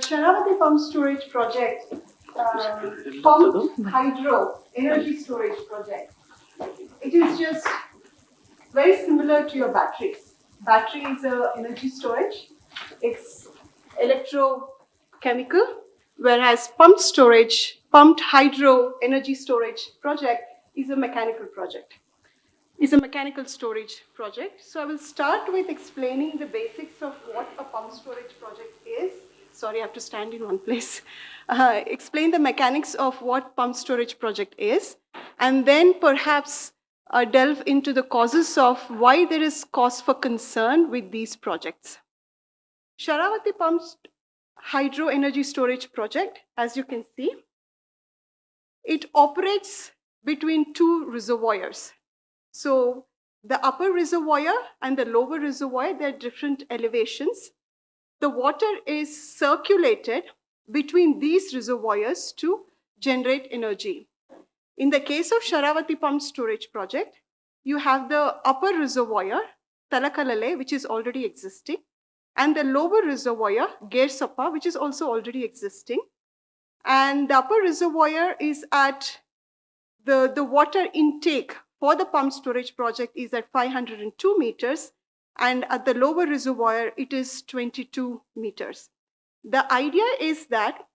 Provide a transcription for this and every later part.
Sharavathi Pump Storage Project, pumped hydro energy storage project. It is just very similar to your batteries. Battery is a energy storage. It's electrochemical, whereas pumped hydro energy storage project is a mechanical project. Is a mechanical storage project. So I will start with explaining the basics of what a pump storage project is. Sorry, I have to stand in one place. Explain the mechanics of what pump storage project is, and then perhaps delve into the causes of why there is cause for concern with these projects. Sharavathi Pumped Hydro Energy Storage Project, as you can see, it operates between two reservoirs. So the upper reservoir and the lower reservoir, they're different elevations. The water is circulated between these reservoirs to generate energy. In the case of Sharavathi Pump Storage Project, you have the upper reservoir, Talakalale, which is already existing, and the lower reservoir, Gersappa, which is also already existing. And the upper reservoir is at the water intake for the pump storage project is at 502 meters, and at the lower reservoir, it is 22 meters. The idea is that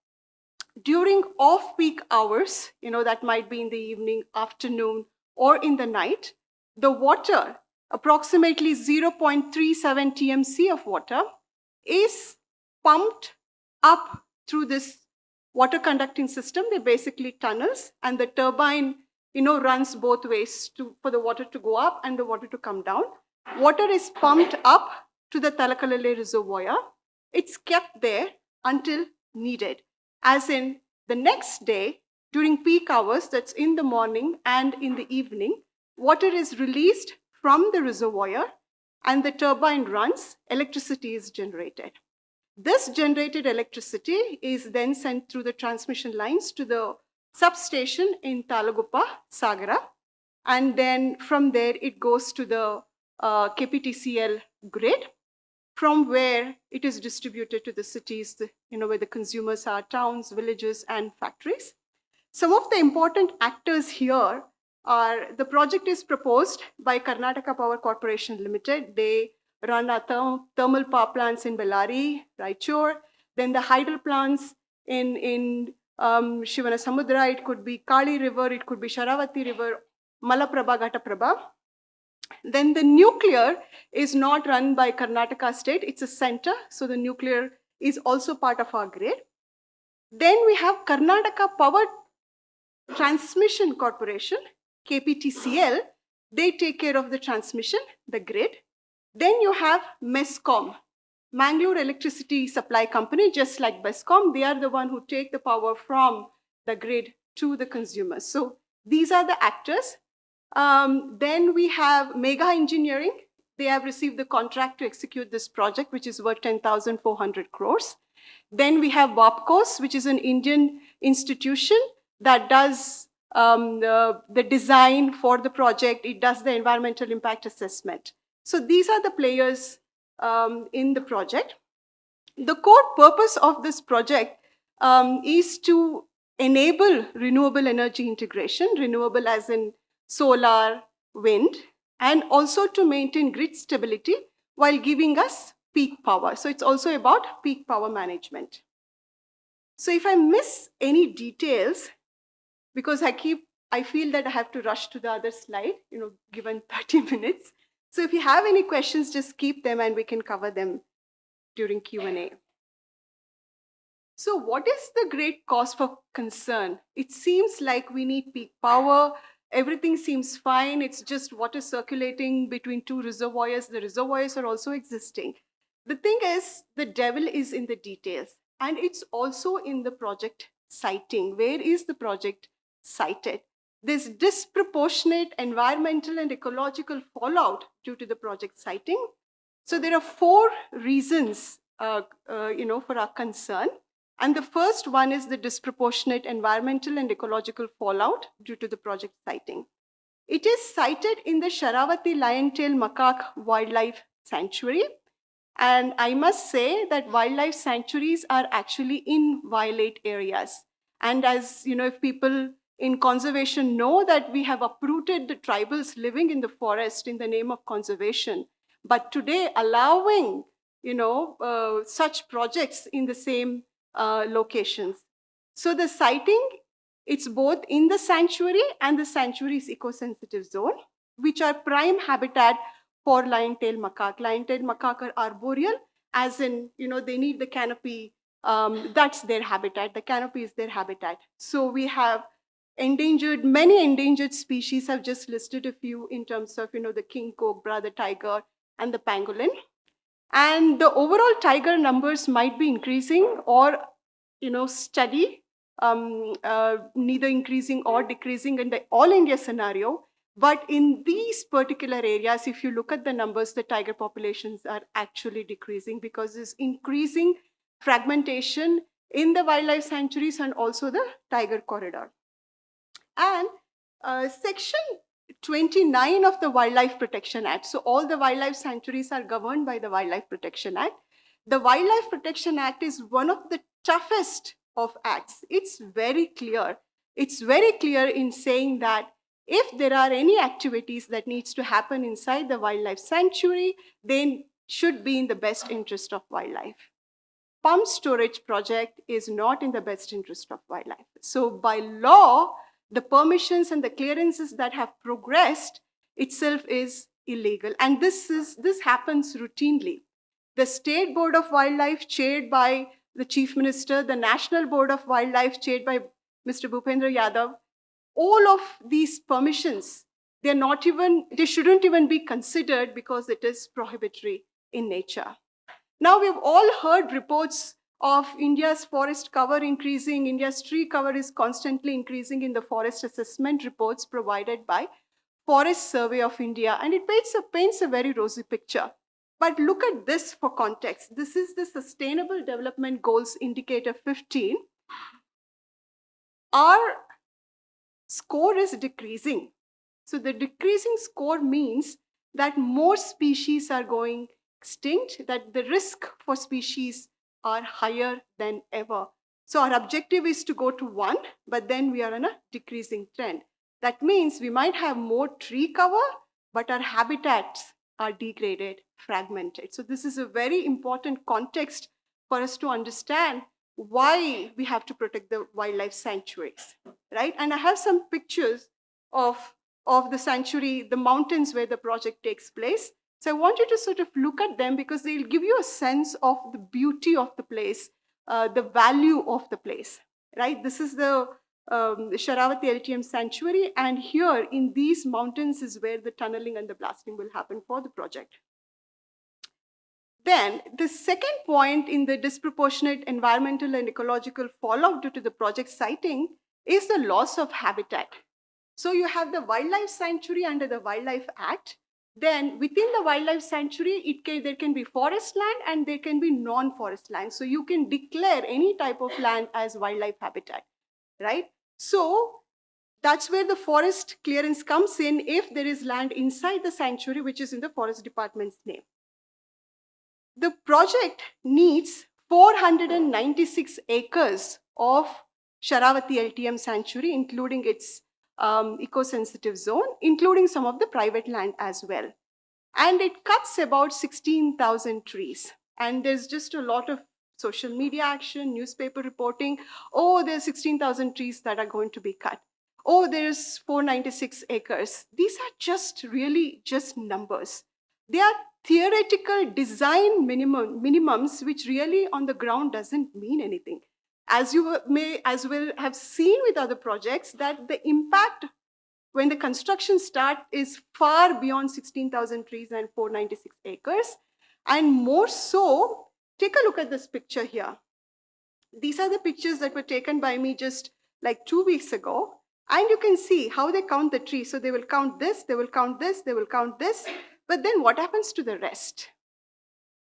during off-peak hours, that might be in the evening, afternoon, or in the night, the water, approximately 0.37 TMC of water, is pumped up through this water conducting system. They're basically tunnels, and the turbine runs both ways for the water to go up and the water to come down. Water is pumped up to the Talakalale reservoir. It's kept there until needed. As in the next day, during peak hours, that's in the morning and in the evening, water is released from the reservoir and the turbine runs, electricity is generated. This generated electricity is then sent through the transmission lines to the substation in Talaguppa, Sagara, and then from there it goes to the KPTCL grid, from where it is distributed to the cities, where the consumers are, towns, villages, and factories. Some of the important actors here are, the project is proposed by Karnataka Power Corporation Limited. They run our thermal power plants in Bellary, Raichur, then the hydel plants in Shivana Samudra, it could be Kali River, it could be Sharavathi River, Malaprabha, Ghataprabha. Then the nuclear is not run by Karnataka state, it's a center, so the nuclear is also part of our grid. Then we have Karnataka Power Transmission Corporation, KPTCL, they take care of the transmission, the grid. Then you have MESCOM, Bangalore Electricity Supply Company, just like BESCOM, they are the one who take the power from the grid to the consumers. So these are the actors. Then we have Mega Engineering. They have received the contract to execute this project, which is worth 10,400 crores. Then we have WAPCOS, which is an Indian institution that does the design for the project. It does the environmental impact assessment. So these are the players in the project. The core purpose of this project is to enable renewable energy integration, renewable as in solar, wind, and also to maintain grid stability while giving us peak power. So it's also about peak power management. So if I miss any details, because I feel that I have to rush to the other slide, given 30 minutes. So if you have any questions, just keep them and we can cover them during Q&A. So what is the great cause for concern? It seems like we need peak power. Everything seems fine. It's just water circulating between two reservoirs. The reservoirs are also existing. The thing is, the devil is in the details. And it's also in the project siting. Where is the project sited? There's disproportionate environmental and ecological fallout due to the project siting. So there are 4 reasons, for our concern. And the first one is the disproportionate environmental and ecological fallout due to the project siting. It is sited in the Sharavathi Lion-Tailed Macaque Wildlife Sanctuary. And I must say that wildlife sanctuaries are actually in violate areas. And as you know, if people in conservation know that we have uprooted the tribals living in the forest in the name of conservation, but today allowing such projects in the same locations. So the siting, it's both in the sanctuary and the sanctuary's eco-sensitive zone, which are prime habitat for lion-tailed macaque. Lion-tailed macaque are arboreal, as in, they need the canopy. That's their habitat. The canopy is their habitat. So we have many endangered species. I've just listed a few in terms of, the king cobra, the tiger, and the pangolin. And the overall tiger numbers might be increasing or, steady, neither increasing or decreasing in the all India scenario. But in these particular areas, if you look at the numbers, the tiger populations are actually decreasing because there's increasing fragmentation in the wildlife sanctuaries and also the tiger corridor. And Section 29 of the Wildlife Protection Act. So all the wildlife sanctuaries are governed by the Wildlife Protection Act. The Wildlife Protection Act is one of the toughest of acts. It's very clear. It's very clear in saying that if there are any activities that needs to happen inside the wildlife sanctuary, they should be in the best interest of wildlife. Pump storage project is not in the best interest of wildlife. So by law, the permissions and the clearances that have progressed itself is illegal. And this happens routinely. The State Board of Wildlife, chaired by the Chief Minister, the National Board of Wildlife, chaired by Mr. Bhupendra Yadav, all of these permissions, they shouldn't even be considered because it is prohibitory in nature. Now, we've all heard reports of India's forest cover increasing. India's tree cover is constantly increasing in the forest assessment reports provided by Forest Survey of India. And it paints a very rosy picture. But look at this for context. This is the Sustainable Development Goals Indicator 15. Our score is decreasing. So the decreasing score means that more species are going extinct, that the risk for species are higher than ever. So our objective is to go to 1, but then we are on a decreasing trend. That means we might have more tree cover, but our habitats are degraded, fragmented. So this is a very important context for us to understand why we have to protect the wildlife sanctuaries, right? And I have some pictures of the sanctuary, the mountains where the project takes place. So I want you to sort of look at them because they'll give you a sense of the beauty of the place, the value of the place, right? This is the Sharavathi LTM sanctuary, and here in these mountains is where the tunneling and the blasting will happen for the project. Then the second point in the disproportionate environmental and ecological fallout due to the project siting is the loss of habitat. So you have the wildlife sanctuary under the Wildlife Act. Then within the wildlife sanctuary, there can be forest land and there can be non-forest land. So you can declare any type of land as wildlife habitat, right? So that's where the forest clearance comes in if there is land inside the sanctuary, which is in the forest department's name. The project needs 496 acres of Sharavathi LTM sanctuary, including its eco-sensitive zone, including some of the private land as well. And it cuts about 16,000 trees. And there's just a lot of social media action, newspaper reporting. Oh, there's 16,000 trees that are going to be cut. Oh, there's 496 acres. These are really just numbers. They are theoretical design minimums, which really on the ground doesn't mean anything. As you may as well have seen with other projects, that the impact when the construction starts is far beyond 16,000 trees and 496 acres. And more so, take a look at this picture here. These are the pictures that were taken by me just like 2 weeks ago. And you can see how they count the trees. So they will count this, they will count this, they will count this. But then what happens to the rest,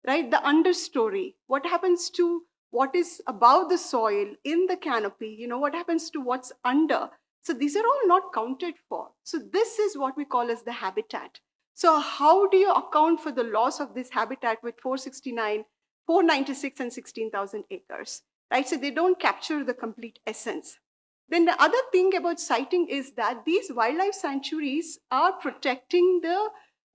right? The understory, what happens to what is above the soil, in the canopy, what happens to what's under? So these are all not counted for. So this is what we call as the habitat. So how do you account for the loss of this habitat with 469, 496 and 16,000 acres, right? So they don't capture the complete essence. Then the other thing about siting is that these wildlife sanctuaries are protecting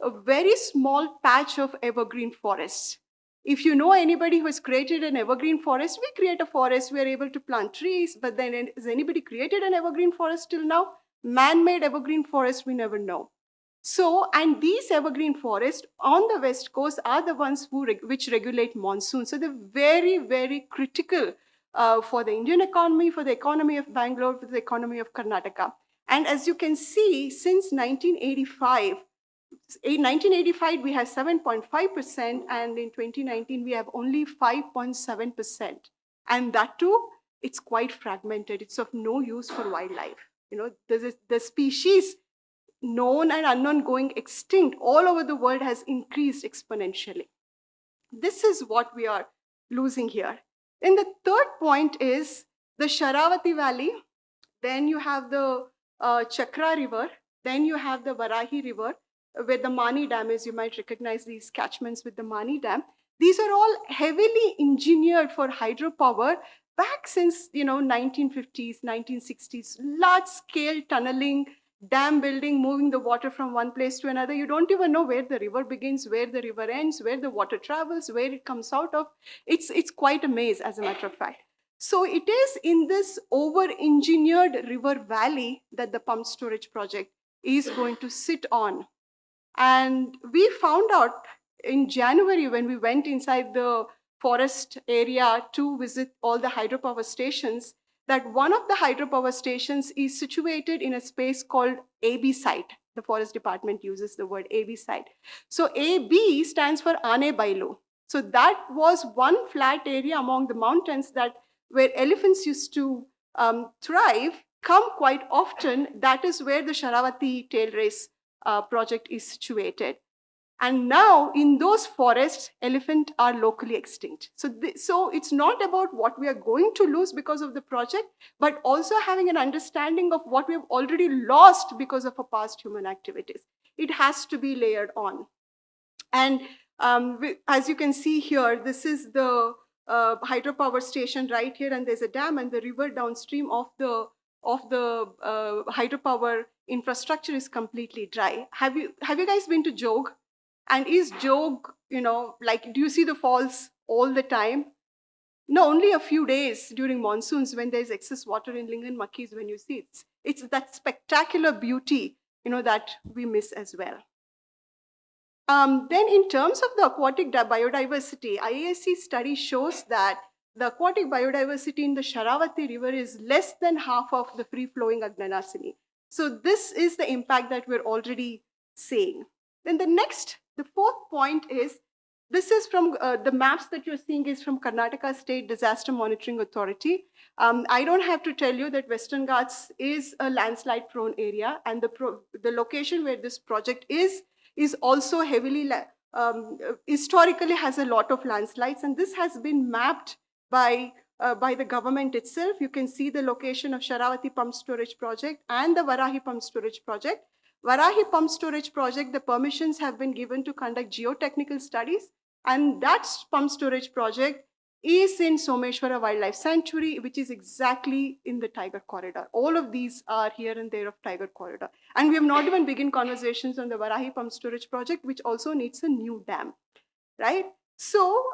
a very small patch of evergreen forests. If you know anybody who has created an evergreen forest, we create a forest, we are able to plant trees, but then has anybody created an evergreen forest till now? Man-made evergreen forest, we never know. So, and these evergreen forests on the west coast are the ones which regulate monsoon. So they're very, very critical for the Indian economy, for the economy of Bangalore, for the economy of Karnataka. And as you can see, since 1985, in 1985, we have 7.5%, and in 2019, we have only 5.7%. And that too, it's quite fragmented. It's of no use for wildlife. You know, the species known and unknown going extinct all over the world has increased exponentially. This is what we are losing here. And the third point is the Sharavathi Valley. Then you have the Chakra River. Then you have the Varahi River, where the Mani Dam is. You might recognize these catchments with the Mani Dam. These are all heavily engineered for hydropower back since 1950s, 1960s. Large-scale tunneling, dam building, moving the water from one place to another. You don't even know where the river begins, where the river ends, where the water travels, where it comes out of. It's quite a maze, as a matter of fact. So it is in this over-engineered river valley that the pump storage project is going to sit on. And we found out in January when we went inside the forest area to visit all the hydropower stations, that one of the hydropower stations is situated in a space called AB site. The forest department uses the word AB site. So AB stands for Ane Bailu. So that was one flat area among the mountains that where elephants used to thrive, come quite often. That is where the Sharavathi tail race project is situated. And now in those forests, elephants are locally extinct. So it's not about what we are going to lose because of the project, but also having an understanding of what we have already lost because of our past human activities. It has to be layered on. And as you can see here, this is the hydropower station right here, and there's a dam, and the river downstream of the hydropower infrastructure is completely dry. Have you guys been to Jog? And is Jog, do you see the falls all the time? No, only a few days during monsoons when there's excess water in Lingan Makkis when you see it. It's that spectacular beauty, that we miss as well. Then in terms of the aquatic biodiversity, IISc study shows that the aquatic biodiversity in the Sharavathi River is less than half of the free-flowing Agnanasini. So this is the impact that we're already seeing. Then the fourth point is, this is from the maps that you're seeing is from Karnataka State Disaster Monitoring Authority. I don't have to tell you that Western Ghats is a landslide-prone area, and the location where this project is also heavily, historically has a lot of landslides, and this has been mapped by the government itself. You can see the location of Sharavathi Pump Storage Project and the Varahi Pump Storage Project. Varahi Pump Storage Project, the permissions have been given to conduct geotechnical studies, and that pump storage project is in Someshwara Wildlife Sanctuary, which is exactly in the Tiger Corridor. All of these are here and there of Tiger Corridor. And we have not even begun conversations on the Varahi Pump Storage Project, which also needs a new dam, right? So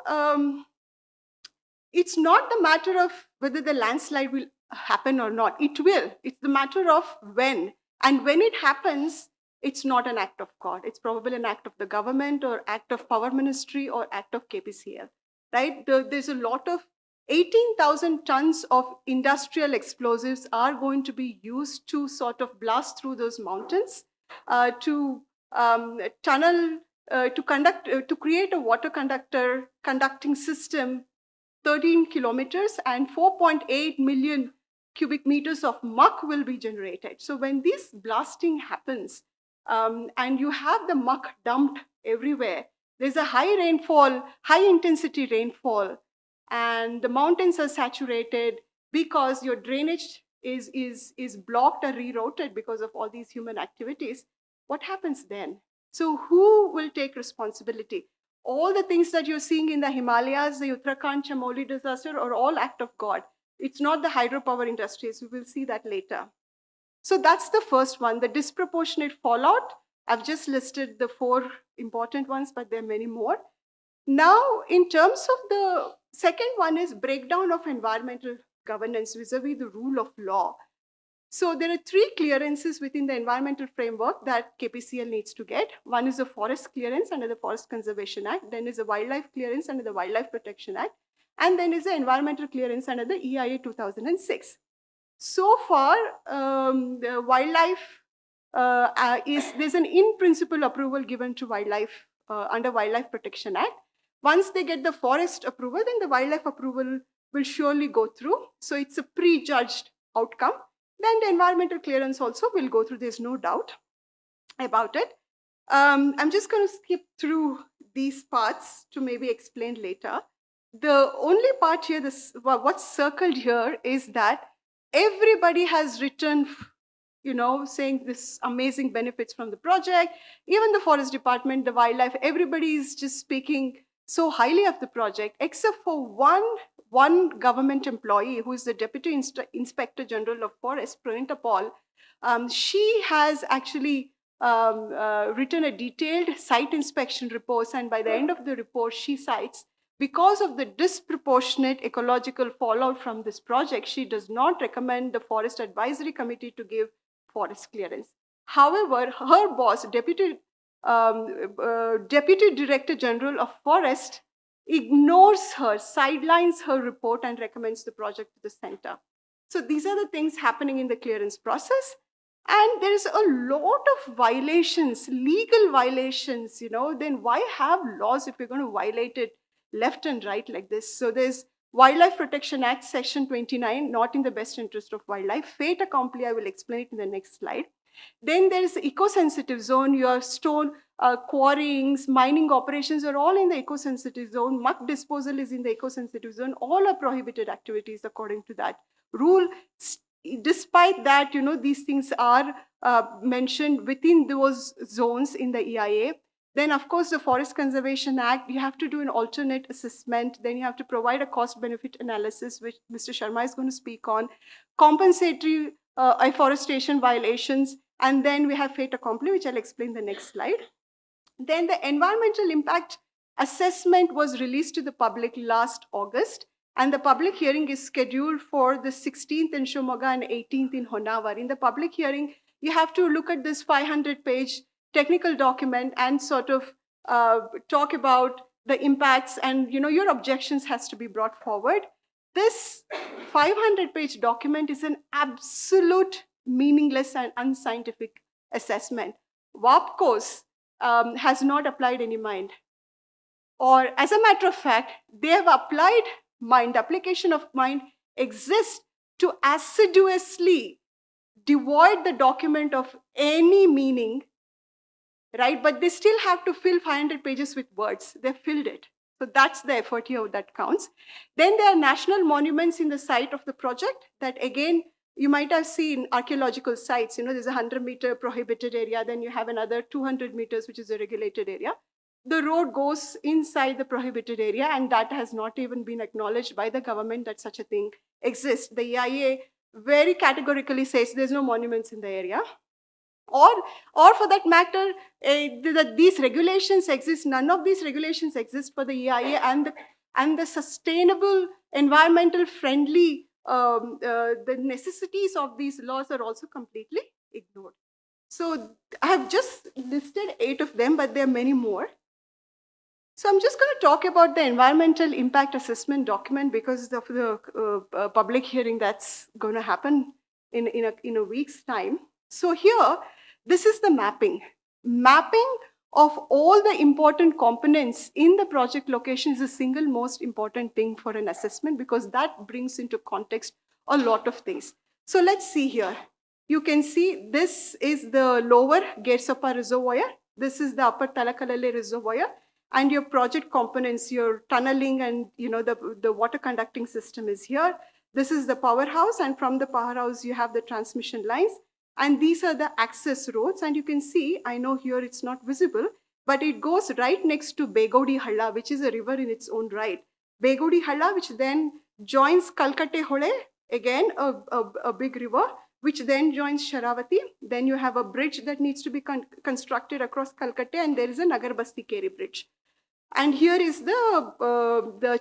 it's not the matter of whether the landslide will happen or not. It will. It's the matter of when. And when it happens, it's not an act of God. It's probably an act of the government or act of Power Ministry or act of KPCL, right? There's a lot of 18,000 tons of industrial explosives are going to be used to sort of blast through those mountains, to tunnel, to create a water conducting system, 13 kilometers, and 4.8 million cubic meters of muck will be generated. So when this blasting happens, and you have the muck dumped everywhere, there's a high rainfall, high intensity rainfall, and the mountains are saturated because your drainage is blocked or rerouted because of all these human activities. What happens then? So who will take responsibility? All the things that you're seeing in the Himalayas, the Uttarakhand Chamoli disaster, are all act of God. It's not the hydropower industries. We will see that later. So that's the first one, the disproportionate fallout. I've just listed the 4 important ones, but there are many more. Now, in terms of the second one is breakdown of environmental governance vis-a-vis the rule of law. So there are 3 clearances within the environmental framework that KPCL needs to get. One is the forest clearance under the Forest Conservation Act, then is a wildlife clearance under the Wildlife Protection Act, and then is the environmental clearance under the EIA 2006. So far, the wildlife there's an in-principle approval given to wildlife under Wildlife Protection Act. Once they get the forest approval, then the wildlife approval will surely go through. So it's a prejudged outcome. Then the environmental clearance also will go through. There's no doubt about it. I'm just going to skip through these parts to maybe explain later. The only part here, what's circled here is that everybody has written, saying this amazing benefits from the project. Even the forest department, the wildlife, everybody is just speaking so highly of the project, except for one government employee who is the Deputy Inspector General of Forest, Pranita Paul. She has actually written a detailed site inspection report, and by the end of the report, she cites, because of the disproportionate ecological fallout from this project, she does not recommend the Forest Advisory Committee to give forest clearance. However, her boss, Deputy Director General of Forest, ignores her, sidelines her report, and recommends the project to the center. So these are the things happening in the clearance process. And there's a lot of violations, legal violations, then why have laws if you're going to violate it left and right like this? So there's Wildlife Protection Act, Section 29, not in the best interest of wildlife. Fait accompli, I will explain it in the next slide. Then there's eco-sensitive zone. Your stone quarryings, mining operations are all in the eco-sensitive zone. Muck disposal is in the eco-sensitive zone. All are prohibited activities according to that rule. Despite that, these things are mentioned within those zones in the EIA. Then, of course, the Forest Conservation Act, you have to do an alternate assessment. Then you have to provide a cost-benefit analysis, which Mr. Sharma is going to speak on. Compensatory afforestation violations. And then we have fait accompli, which I'll explain the next slide. Then the environmental impact assessment was released to the public last August. And the public hearing is scheduled for the 16th in Shimoga and 18th in Honavar. In the public hearing, you have to look at this 500-page technical document and sort of talk about the impacts, and your objections has to be brought forward. This 500-page document is an absolute meaningless and unscientific assessment. WAPCOs has not applied any mind. Or as a matter of fact, they have applied mind. The application of mind exists to assiduously devoid the document of any meaning, right? But they still have to fill 500 pages with words. They filled it. So that's the effort here that counts. Then there are national monuments in the site of the project that, again, you might have seen archaeological sites. There's a 100-meter prohibited area. Then you have another 200 meters, which is a regulated area. The road goes inside the prohibited area, and that has not even been acknowledged by the government that such a thing exists. The EIA very categorically says there's no monuments in the area. Or for that matter, these regulations exist. None of these regulations exist for the EIA, and the sustainable, environmental friendly, the necessities of these laws are also completely ignored. So I have just listed 8 of them, but there are many more. So I'm just going to talk about the environmental impact assessment document because of the public hearing that's going to happen in a week's time. So here, this is the mapping. Mapping of all the important components in the project location is the single most important thing for an assessment because that brings into context a lot of things. So let's see here. You can see this is the lower Ghats reservoir. This is the upper Talakalale reservoir. And your project components, your tunneling and the water conducting system is here. This is the powerhouse, and from the powerhouse you have the transmission lines. And these are the access roads. And you can see, I know here it's not visible, but it goes right next to Begodi Halla, which is a river in its own right. Begodi Halla, which then joins Kalkate Hole, again a big river, which then joins Sharavathi. Then you have a bridge that needs to be constructed across Calcutta, and there is a Nagar Basti Keri bridge. And here is the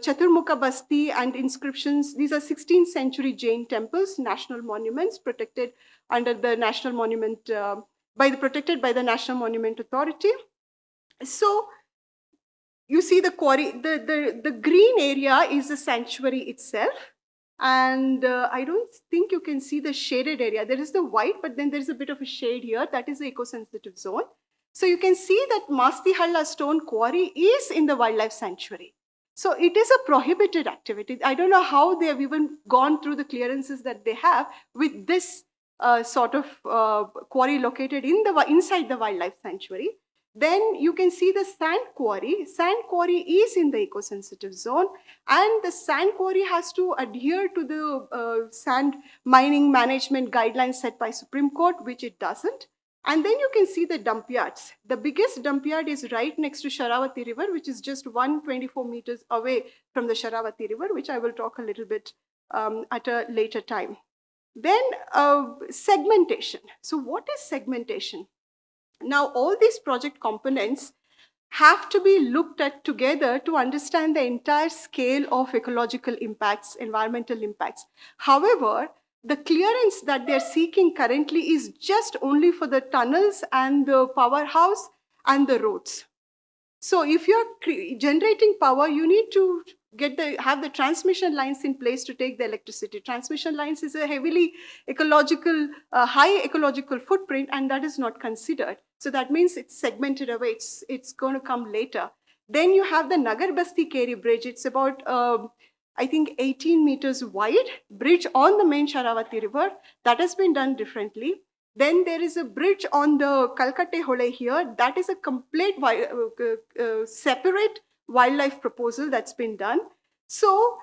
Chaturmukha Basti and inscriptions. These are 16th century Jain temples, national monuments protected under the National Monument, protected by the National Monument Authority. So you see the quarry, the green area is the sanctuary itself. And I don't think you can see the shaded area. There is the white, but then there's a bit of a shade here. That is the eco-sensitive zone. So you can see that Masti Halla stone quarry is in the wildlife sanctuary. So it is a prohibited activity. I don't know how they have even gone through the clearances that they have with this sort of quarry located inside the wildlife sanctuary. Then you can see the sand quarry. Sand quarry is in the eco-sensitive zone, and the sand quarry has to adhere to the sand mining management guidelines set by Supreme Court, which it doesn't. And then you can see the dump yards. The biggest dump yard is right next to Sharavathi River, which is just 124 meters away from the Sharavathi River, which I will talk a little bit at a later time. Then segmentation. So what is segmentation? Now, all these project components have to be looked at together to understand the entire scale of ecological impacts, environmental impacts. However, the clearance that they're seeking currently is just only for the tunnels and the powerhouse and the roads. So if you're generating power, you need to have the transmission lines in place to take the electricity. Transmission lines is a heavily ecological, high ecological footprint, and that is not considered. So that means it's segmented away. It's going to come later. Then you have the Nagar Basti Keri bridge. It's about, I think, 18 meters wide bridge on the main Sharavathi River. That has been done differently. Then there is a bridge on the Kalkate Hole here. That is a complete separate wildlife proposal that's been done. So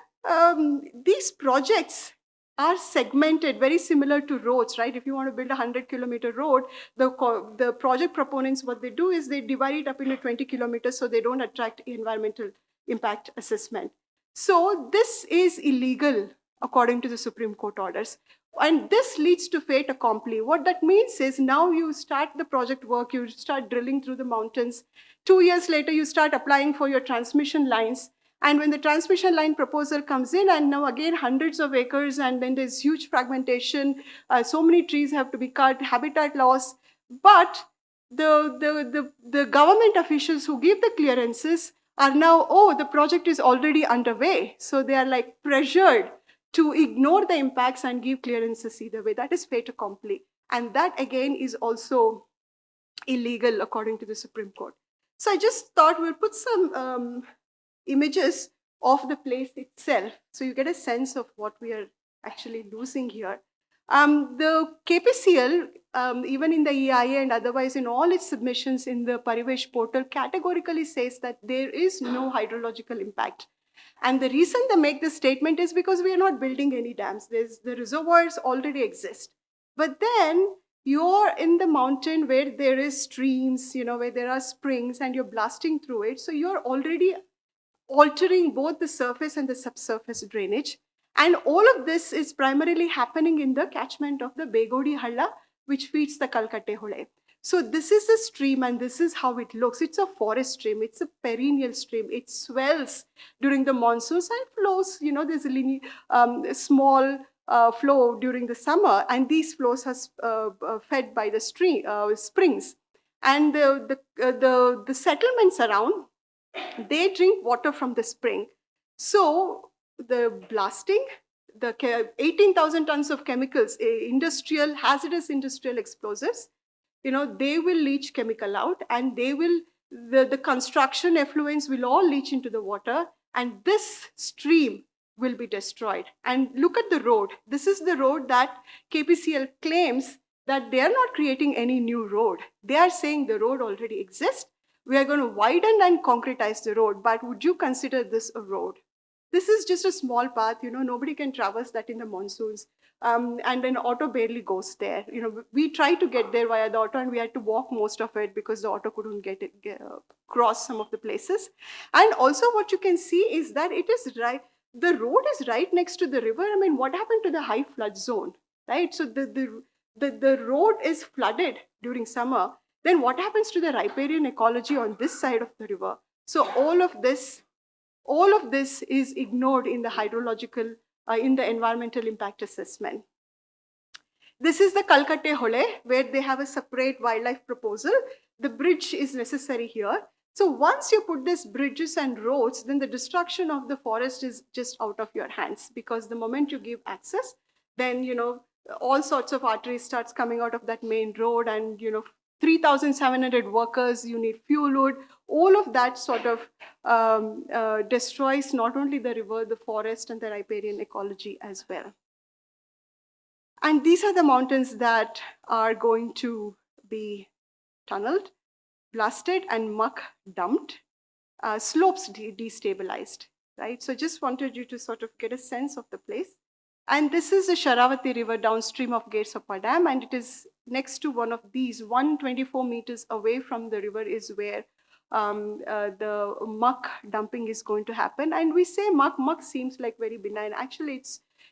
these projects are segmented, very similar to roads, right? If you want to build a 100-kilometer road, the project proponents, what they do is they divide it up into 20 kilometers so they don't attract environmental impact assessment. So this is illegal according to the Supreme Court orders. And this leads to fait accompli. What that means is now you start the project work, you start drilling through the mountains. 2 years later, you start applying for your transmission lines. And when the transmission line proposal comes in, and now again hundreds of acres, and then there's huge fragmentation, so many trees have to be cut, habitat loss. But the government officials who give the clearances are now, oh, the project is already underway. So they are like pressured to ignore the impacts and give clearances either way. That is fait accompli. And that again is also illegal according to the Supreme Court. So I just thought we'll put some images of the place itself, so you get a sense of what we are actually losing here. The KPCL, even in the EIA and otherwise in all its submissions in the Parivesh portal, categorically says that there is no hydrological impact. And the reason they make this statement is because we are not building any dams. The reservoirs already exist. But then you're in the mountain where there is streams, where there are springs, and you're blasting through it. So you're already altering both the surface and the subsurface drainage. And all of this is primarily happening in the catchment of the Begodi Halla, which feeds the Kalkate Hole. So this is the stream, and this is how it looks. It's a forest stream. It's a perennial stream. It swells during the monsoons and flows. There's a small flow during the summer, and these flows are fed by the springs. And the settlements around, they drink water from the spring. So the blasting, the 18,000 tons of chemicals, hazardous industrial explosives, they will leach chemical out, and the construction effluents will all leach into the water, and this stream will be destroyed. And look at the road. This is the road that KPCL claims that they are not creating any new road. They are saying the road already exists. We are going to widen and concretize the road, but would you consider this a road? This is just a small path, nobody can traverse that in the monsoons. and then auto barely goes there. We tried to get there via the auto, and we had to walk most of it because the auto couldn't cross some of the places. And also what you can see is that it is right, the road is right next to the river. I mean, what happened to the high flood zone, right? So the road is flooded during summer. Then what happens to the riparian ecology on this side of the river? So all of this is ignored in the hydrological, in the environmental impact assessment. This is the Kalkate Hole, where they have a separate wildlife proposal. The bridge is necessary here. So once you put these bridges and roads, then the destruction of the forest is just out of your hands, because the moment you give access, then, all sorts of arteries starts coming out of that main road, and, 3,700 workers, you need fuel wood, all of that sort of destroys not only the river, the forest, and the riparian ecology as well. And these are the mountains that are going to be tunneled, blasted, and muck dumped, slopes destabilized, right? So just wanted you to sort of get a sense of the place. And this is the Sharavathi River downstream of Ghats Dam, and it is next to one of these. 124 meters away from the river is where the muck dumping is going to happen. And we say muck seems like very benign. Actually,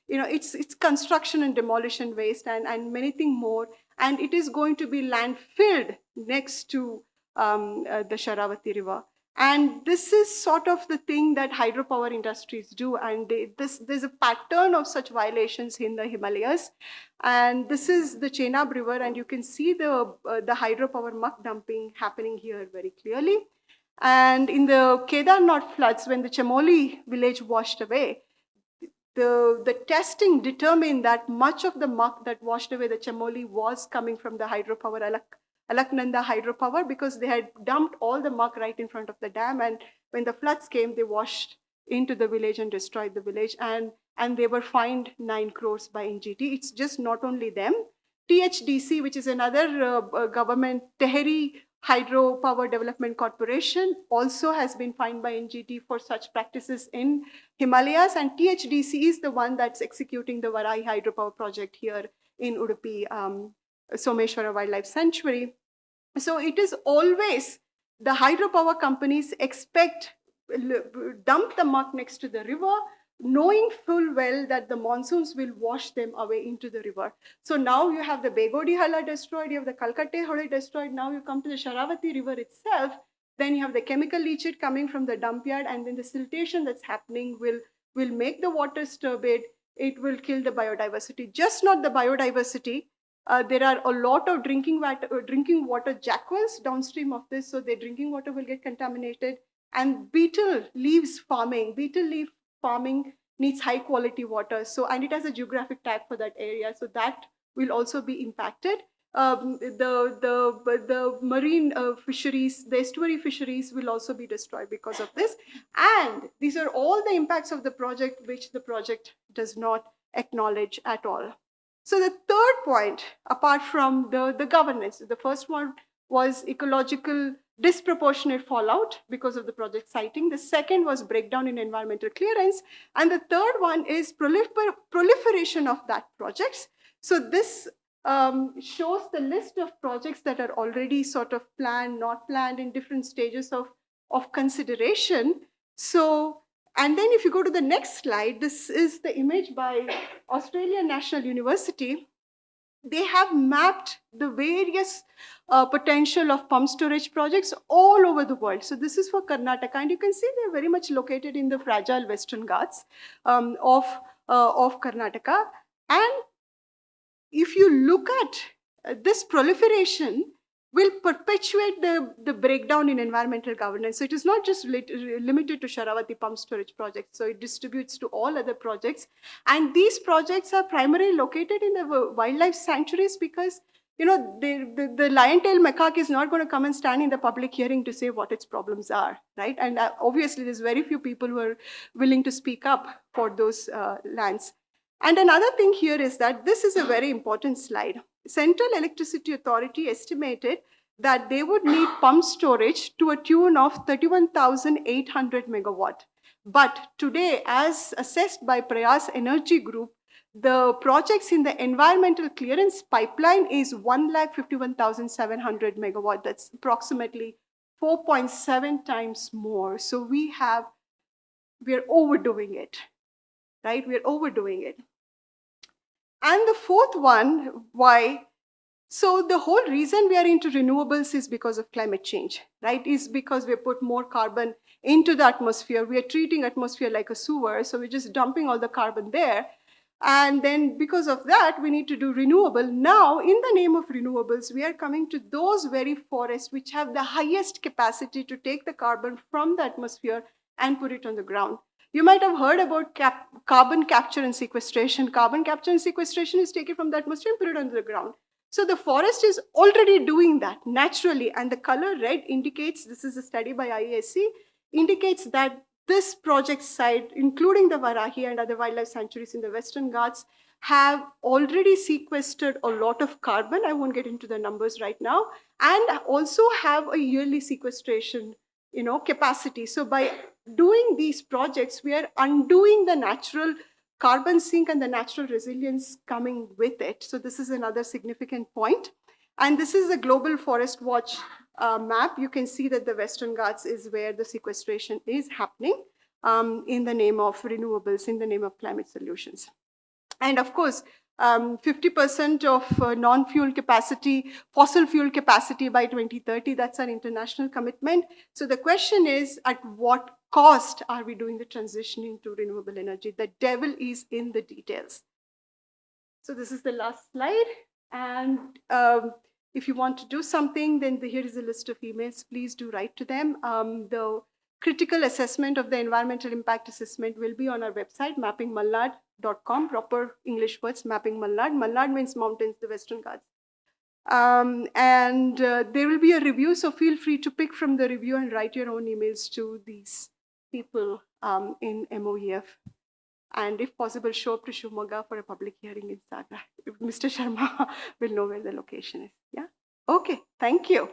it's construction and demolition waste and many things more. And it is going to be landfilled next to the Sharavathi River. And this is sort of the thing that hydropower industries do. And there's a pattern of such violations in the Himalayas. And this is the Chenab River, and you can see the hydropower muck dumping happening here very clearly. And in the Kedarnath floods, when the Chamoli village washed away, the testing determined that much of the muck that washed away the Chamoli was coming from the hydropower, Alaknanda hydropower, because they had dumped all the muck right in front of the dam, and when the floods came, they washed into the village and destroyed the village, and they were fined 9 crores by NGT. It's just not only them. THDC, which is another government, Tehri Hydropower Development Corporation, also has been fined by NGT for such practices in Himalayas, and THDC is the one that's executing the Varai hydropower project here in Udupi, Someshwara Wildlife Sanctuary. So it is always the hydropower companies dump the muck next to the river, knowing full well that the monsoons will wash them away into the river. So now you have the Begodi Hala destroyed, you have the Kalkate Hala destroyed, now you come to the Sharavathi River itself, then you have the chemical leachate coming from the dump yard, and then the siltation that's happening will make the water turbid, it will kill the biodiversity. Just not the biodiversity, there are a lot of drinking water jackwals downstream of this, so their drinking water will get contaminated. And beetle leaf farming needs high quality water, and it has a geographic tag for that area, so that will also be impacted. The marine fisheries, the estuary fisheries will also be destroyed because of this. And these are all the impacts of the project, which the project does not acknowledge at all. So the third point, apart from the governance, the first one was ecological disproportionate fallout because of the project siting. The second was breakdown in environmental clearance. And the third one is proliferation of that projects. So this shows the list of projects that are already sort of planned, not planned, in different stages of consideration. So, and then if you go to the next slide, this is the image by Australian National University. They have mapped the various potential of pump storage projects all over the world. So this is for Karnataka, and you can see they're very much located in the fragile Western Ghats of Karnataka. And if you look at this proliferation, will perpetuate the breakdown in environmental governance. So it is not just limited to Sharavathi pump storage projects. So it distributes to all other projects. And these projects are primarily located in the wildlife sanctuaries because, the Lion-Tailed Macaque is not going to come and stand in the public hearing to say what its problems are, right? And obviously, there's very few people who are willing to speak up for those lands. And another thing here is that this is a very important slide. Central Electricity Authority estimated that they would need pump storage to a tune of 31,800 megawatt. But today, as assessed by Prayas Energy Group, The projects in the environmental clearance pipeline is 1,51,700 megawatt. That's approximately 4.7 times more. So we're overdoing it, right? We're overdoing it. And the fourth one, why? So the whole reason we are into renewables is because of climate change, right? Is because we put more carbon into the atmosphere. We are treating atmosphere like a sewer, so we're just dumping all the carbon there. And then because of that, we need to do renewable. Now, in the name of renewables, we are coming to those very forests which have the highest capacity to take the carbon from the atmosphere and put it on the ground. You might have heard about carbon capture and sequestration. Carbon capture and sequestration is taken from the atmosphere and put it on the ground. So the forest is already doing that naturally, and the color red indicates, this is a study by IISc, indicates that this project site, including the Varahi and other wildlife sanctuaries in the Western Ghats, have already sequestered a lot of carbon. I won't get into the numbers right now, and also have a yearly sequestration, capacity. So by doing these projects, we are undoing the natural carbon sink and the natural resilience coming with it. So this is another significant point. And this is a Global Forest Watch map. You can see that the Western Ghats is where the sequestration is happening in the name of renewables, in the name of climate solutions. And of course, 50% of non-fuel capacity, fossil fuel capacity by 2030, that's our international commitment. So the question is, at what cost are we doing the transition into renewable energy? The devil is in the details. So this is the last slide. And if you want to do something, then here is a list of emails. Please do write to them. The critical assessment of the environmental impact assessment will be on our website, mappingmalnad.com, proper English words, mapping Malnad. Malnad means mountains, the Western Ghats. And there will be a review, so feel free to pick from the review and write your own emails to these people in MOEF. And if possible, show up to Shivamogga for a public hearing in Saga. Mr. Sharma will know where the location is. Yeah? Okay, thank you.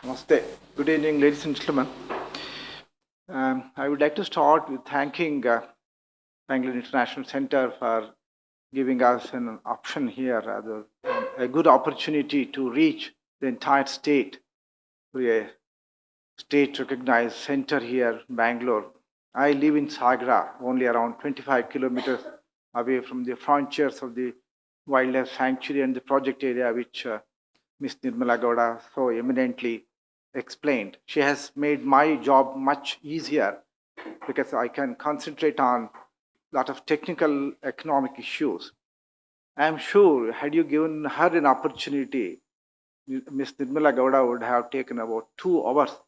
Namaste. Good evening, ladies and gentlemen. I would like to start with thanking Bangalore International Center for giving us an option here, a good opportunity to reach the entire state through a state-recognized center here, Bangalore. I live in Sagra, only around 25 kilometers away from the frontiers of the wildlife sanctuary and the project area, which Ms. Nirmala Gowda so eminently explained. She has made my job much easier because I can concentrate on a lot of technical economic issues. I am sure, had you given her an opportunity, Ms. Nirmala Gowda would have taken about 2 hours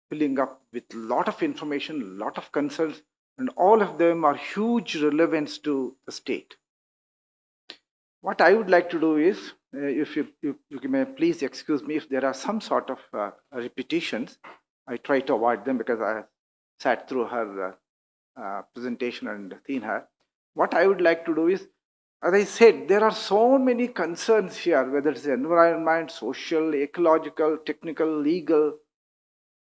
filling up with a lot of information, a lot of concerns, and all of them are huge relevance to the state. What I would like to do is, if you may please excuse me if there are some sort of repetitions. I try to avoid them because I sat through her presentation and seen her. What I would like to do is, as I said, there are so many concerns here, whether it's environment, social, ecological, technical, legal,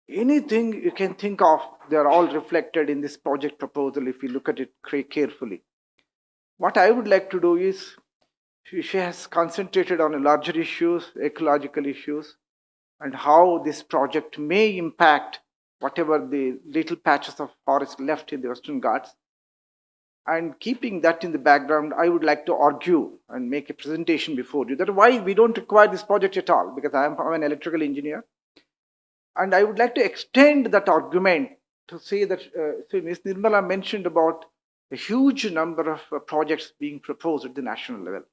anything you can think of, they're all reflected in this project proposal if you look at it carefully. What I would like to do is, she has concentrated on larger issues, ecological issues, and how this project may impact whatever the little patches of forest left in the Western Ghats. And keeping that in the background, I would like to argue and make a presentation before you that why we don't require this project at all, because I'm an electrical engineer. And I would like to extend that argument to say that Ms. Nirmala mentioned about a huge number of projects being proposed at the national level.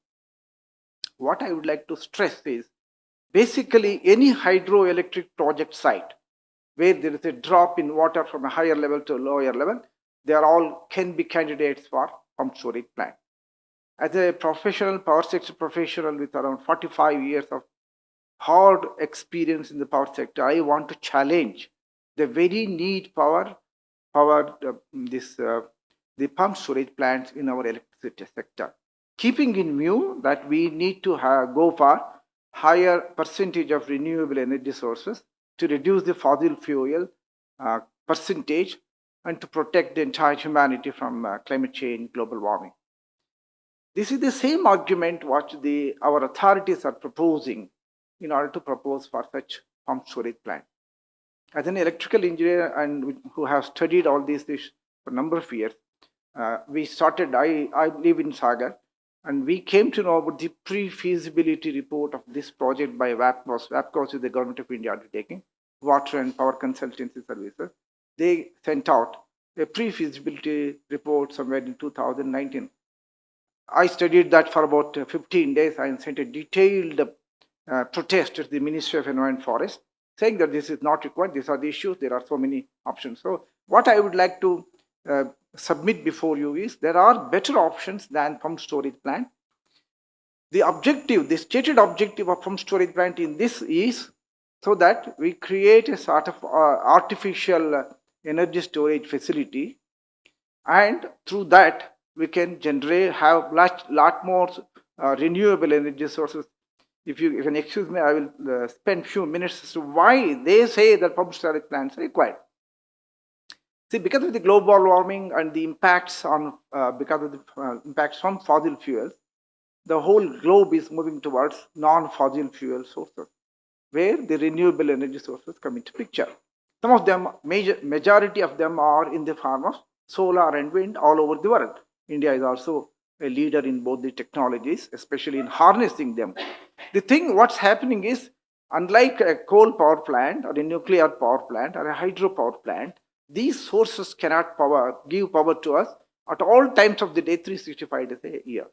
What I would like to stress is, basically any hydroelectric project site where there is a drop in water from a higher level to a lower level, they are all can be candidates for pumped storage plant. As a professional, power sector professional with around 45 years of hard experience in the power sector, I want to challenge the very need the pumped storage plants in our electricity sector, keeping in view that we need to go for higher percentage of renewable energy sources to reduce the fossil fuel percentage and to protect the entire humanity from climate change, global warming. This is the same argument what our authorities are proposing in order to propose for such pumped storage plant. As an electrical engineer and who have studied all these things for a number of years, we started, I live in Sagar, and we came to know about the pre-feasibility report of this project by WAPCOS. WAPCOS is the Government of India undertaking, Water and Power Consultancy Services. They sent out a pre-feasibility report somewhere in 2019. I studied that for about 15 days and sent a detailed protest to the Ministry of Environment and Forest, saying that this is not required, these are the issues, there are so many options. So what I would like to submit before you is there are better options than pumped storage plant. The stated objective of pumped storage plant in this is so that we create a sort of artificial energy storage facility, and through that we can have lot more renewable energy sources. If you can excuse me, I will spend few minutes as to why they say that pumped storage plants are required. See, because of the global warming and the impacts on because of the impacts from fossil fuels, the whole globe is moving towards non-fossil fuel sources, where the renewable energy sources come into picture. Some of them, majority of them are in the form of solar and wind all over the world. India is also a leader in both the technologies, especially in harnessing them. The thing what's happening is, unlike a coal power plant or a nuclear power plant or a hydropower plant, these sources cannot give power to us at all times of the day, 365 days a year.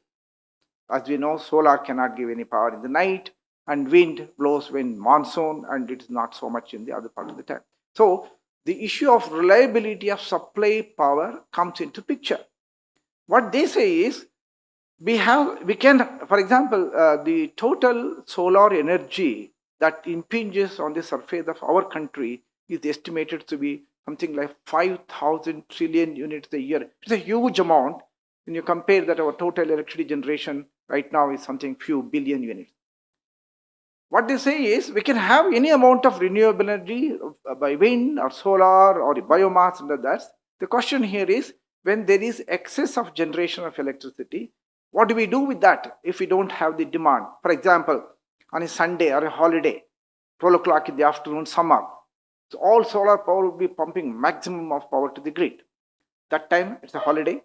As we know, solar cannot give any power in the night, and wind blows when monsoon, and it is not so much in the other part of the time. So the issue of reliability of supply power comes into picture. What they say is, we can, for example, the total solar energy that impinges on the surface of our country is estimated to be something like 5,000 trillion units a year. It's a huge amount when you compare that our total electricity generation right now is something few billion units. What they say is, we can have any amount of renewable energy by wind or solar or biomass and that. The question here is, when there is excess of generation of electricity, what do we do with that if we don't have the demand? For example, on a Sunday or a holiday, 12 o'clock in the afternoon, summer, so all solar power will be pumping maximum of power to the grid. That time it's a holiday,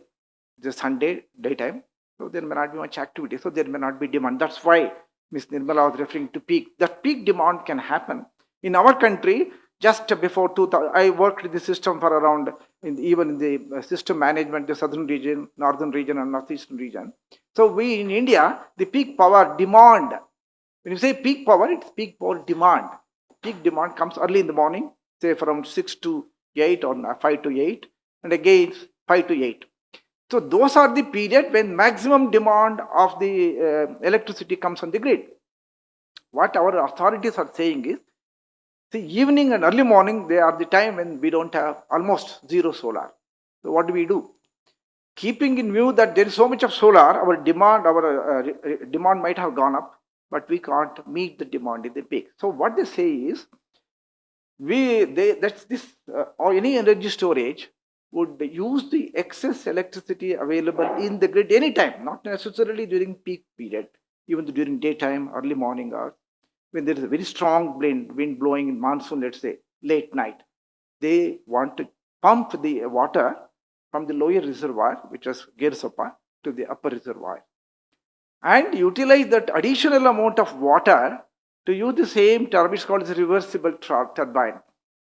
it's a Sunday daytime, so there may not be much activity, so there may not be demand. That's why Ms. Nirmala was referring to peak. That peak demand can happen. In our country, just before 2000, I worked in the system for around, even in the system management, the southern region, northern region and northeastern region. So we in India, the peak power demand, when you say peak power, it's peak power demand. Peak demand comes early in the morning, say from 6 to 8 or 5 to 8, and again 5 to 8. So those are the period when maximum demand of the electricity comes on the grid. What our authorities are saying is, the evening and early morning, they are the time when we don't have almost zero solar. So what do? Keeping in view that there is so much of solar, our demand might have gone up, but we can't meet the demand in the peak. So what they say is, or any energy storage would use the excess electricity available in the grid anytime, not necessarily during peak period, even during daytime, early morning hours, when there is a very strong wind blowing in monsoon, let's say, late night. They want to pump the water from the lower reservoir, which is Ghats, to the upper reservoir, and utilize that additional amount of water to use the same turbine. It's called as a reversible turbine.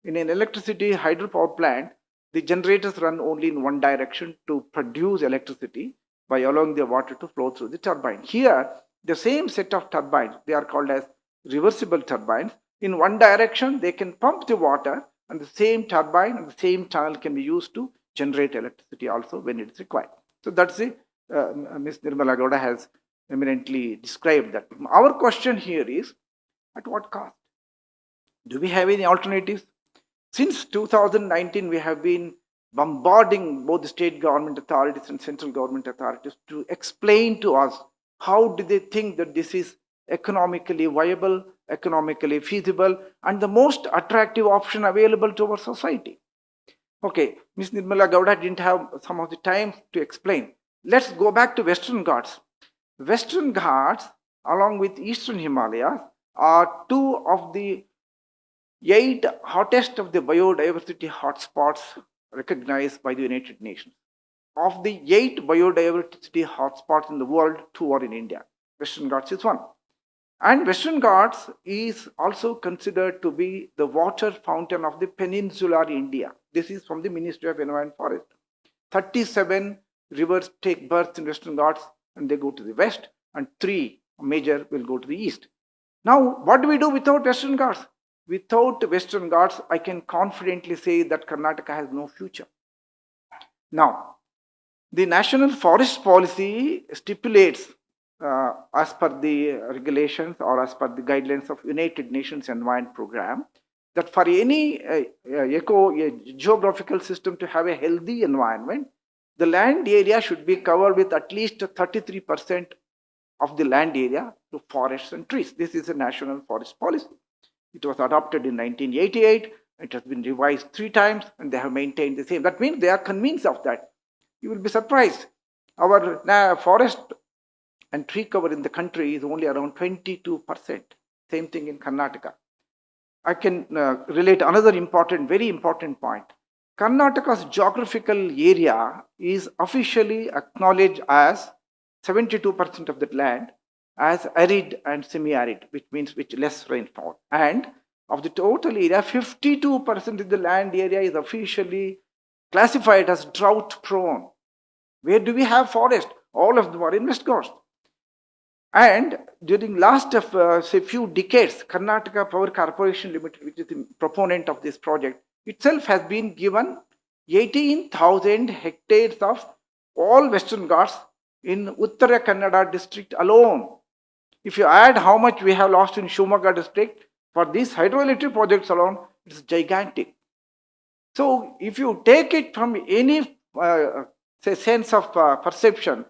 In an electricity hydropower plant, the generators run only in one direction to produce electricity by allowing the water to flow through the turbine. Here, the same set of turbines, they are called as reversible turbines. In one direction, they can pump the water, and the same turbine and the same tunnel can be used to generate electricity also when it is required. So that's it. Ms. Nirmala Gowda has eminently described that. Our question here is, at what cost? Do we have any alternatives? Since 2019, we have been bombarding both the state government authorities and central government authorities to explain to us how do they think that this is economically viable, economically feasible, and the most attractive option available to our society. Okay, Ms. Nirmala Gowda didn't have some of the time to explain. Let's go back to Western Ghats. Western Ghats, along with Eastern Himalayas, are two of the 8 hottest of the biodiversity hotspots recognized by the United Nations. Of the 8 biodiversity hotspots in the world, 2 are in India. Western Ghats is one. And Western Ghats is also considered to be the water fountain of the peninsular India. This is from the Ministry of Environment and Forest. 37 rivers take birth in Western Ghats and they go to the west, and 3 major will go to the east. Now, what do we do without Western Ghats? Without Western Ghats, I can confidently say that Karnataka has no future. Now, the National Forest Policy stipulates, as per the regulations or as per the guidelines of United Nations Environment Program, that for any geographical system to have a healthy environment, the land area should be covered with at least 33% of the land area to forests and trees. This is a National Forest Policy. It was adopted in 1988. It has been revised 3 times and they have maintained the same. That means they are convinced of that. You will be surprised. Our forest and tree cover in the country is only around 22%. Same thing in Karnataka. I can relate another very important point. Karnataka's geographical area is officially acknowledged as 72% of the land as arid and semi-arid, which means less rainfall. And of the total area, 52% of the land area is officially classified as drought prone. Where do we have forest? All of them are in West Ghats. And during last few decades, Karnataka Power Corporation Limited, which is the proponent of this project, itself has been given 18,000 hectares of all Western Ghats in Uttara Kannada district alone. If you add how much we have lost in Shivamogga district, for these hydroelectric projects alone, it's gigantic. So if you take it from any sense of perception,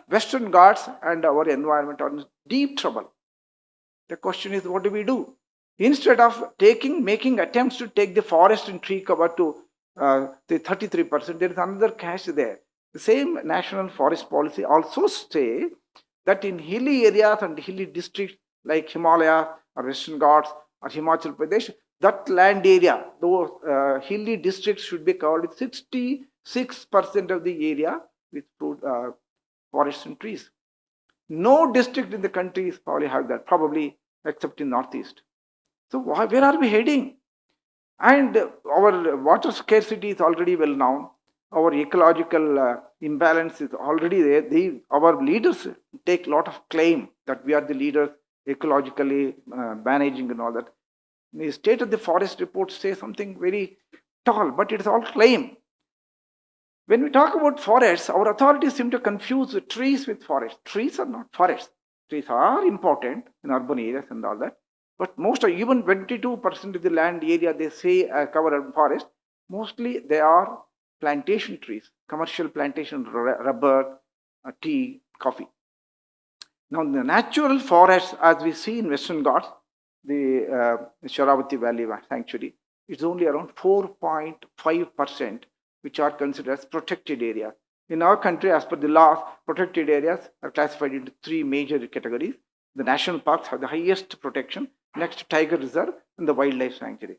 Western Ghats and our environment are in deep trouble. The question is, what do we do? Instead of making attempts to take the forest and tree cover to the 33%, there is another catch there. The same National Forest Policy also say that in hilly areas and hilly districts like Himalaya or Western Ghats or Himachal Pradesh, that land area, those hilly districts should be covered with 66% of the area with forests and trees. No district in the country is probably have that, probably except in Northeast. So where are we heading? And our water scarcity is already well known. Our ecological imbalance is already there. Our leaders take a lot of claim that we are the leaders ecologically managing and all that. The state of the forest reports say something very tall, but it's all claim. When we talk about forests, our authorities seem to confuse trees with forests. Trees are not forests. Trees are important in urban areas and all that. But even 22% of the land area they say covered in forest, mostly they are plantation trees, commercial plantation, rubber, tea, coffee. Now the natural forests, as we see in Western Ghats, the Sharavathi Valley Sanctuary, it's only around 4.5%, which are considered as protected areas. In our country, as per the law, protected areas are classified into 3 major categories. The national parks have the highest protection, next Tiger Reserve, and the Wildlife Sanctuary.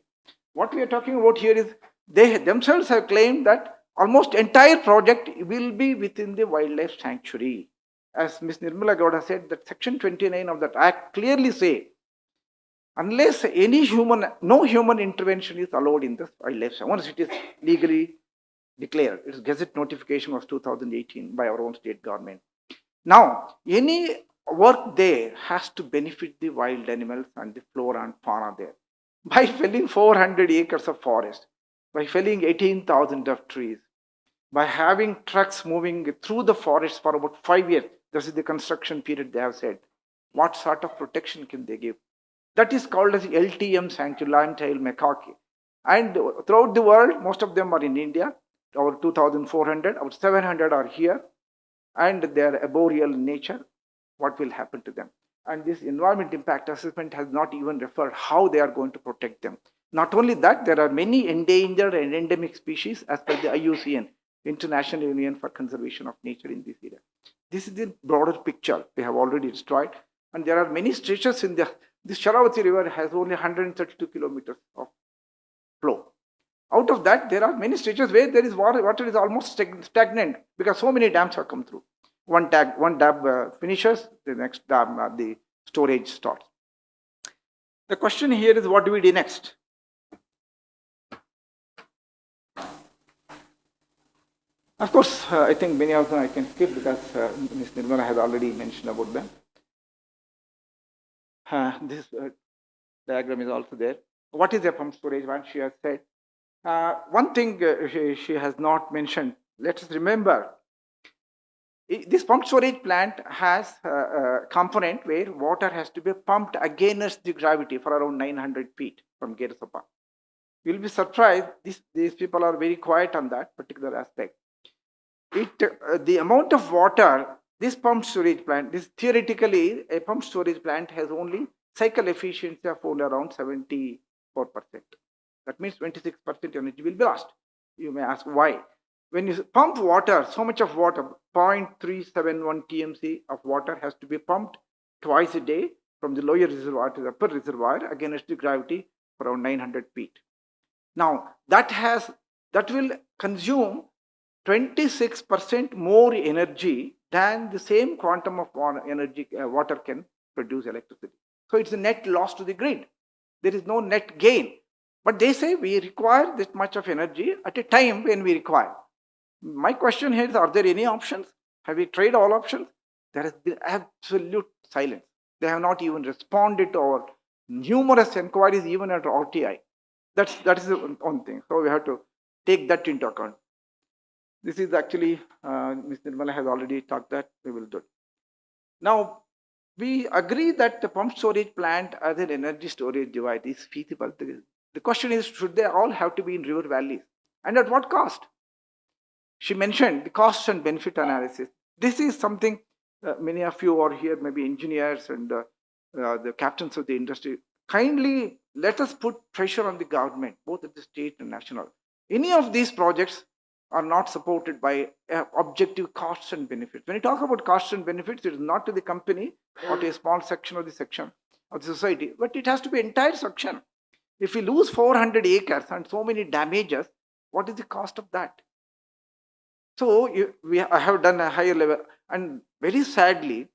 What we are talking about here is they themselves have claimed that almost entire project will be within the Wildlife Sanctuary. As Ms. Nirmala Gowda said, that Section 29 of that Act clearly say, unless no human intervention is allowed in this wildlife sanctuary, once it is legally declared. Its Gazette notification was 2018 by our own state government. Now, any work there has to benefit the wild animals and the flora and fauna there. By felling 400 acres of forest, by felling 18,000 of trees, by having trucks moving through the forest for about 5 years, this is the construction period they have said, what sort of protection can they give? That is called as LTM sanctuary, Lion-Tailed Macaque. And throughout the world, most of them are in India. Our 2,400, our 700 are here, and they are arboreal in nature. What will happen to them? And this environment impact assessment has not even referred how they are going to protect them. Not only that, there are many endangered and endemic species as per the IUCN, International Union for Conservation of Nature in this area. This is the broader picture they have already destroyed. And there are many stretches in this Sharavathi river has only 132 kilometers of flow. Out of that, there are many stretches where there is water is almost stagnant because so many dams have come through. One dam finishes, the next dam, the storage starts. The question here is, what do we do next? Of course, I think many of them I can skip because Ms. Nirmala has already mentioned about them. This diagram is also there. What is a pump storage? One she has said. One thing she has not mentioned. Let us remember, this pump storage plant has a component where water has to be pumped against the gravity for around 900 feet from Ghats. You will be surprised. These people are very quiet on that particular aspect. The amount of water this pump storage plant, this theoretically a pump storage plant has only cycle efficiency of only around 74%. That means 26% energy will be lost. You may ask why. When you pump water, so much of water, 0.371 TMC of water has to be pumped twice a day from the lower reservoir to the upper reservoir against the gravity for around 900 feet. Now, that will consume 26% more energy than the same quantum of energy water can produce electricity. So it's a net loss to the grid. There is no net gain. But they say we require this much of energy at a time when we require. My question here is, are there any options? Have we tried all options? There has been absolute silence. They have not even responded to our numerous inquiries, even at RTI. That is the one thing. So we have to take that into account. This is actually, Ms. Nirmala has already talked that, we will do it. Now, we agree that the pump storage plant as an energy storage device is feasible. The question is, should they all have to be in river valleys? And at what cost? She mentioned the cost and benefit analysis. This is something many of you are here, maybe engineers and the captains of the industry. Kindly let us put pressure on the government, both at the state and national. Any of these projects are not supported by objective costs and benefits. When you talk about costs and benefits, it is not to the company or to a small section of the society, but it has to be entire section. If we lose 400 acres and so many damages, what is the cost of that? So I have done a higher level, and very sadly,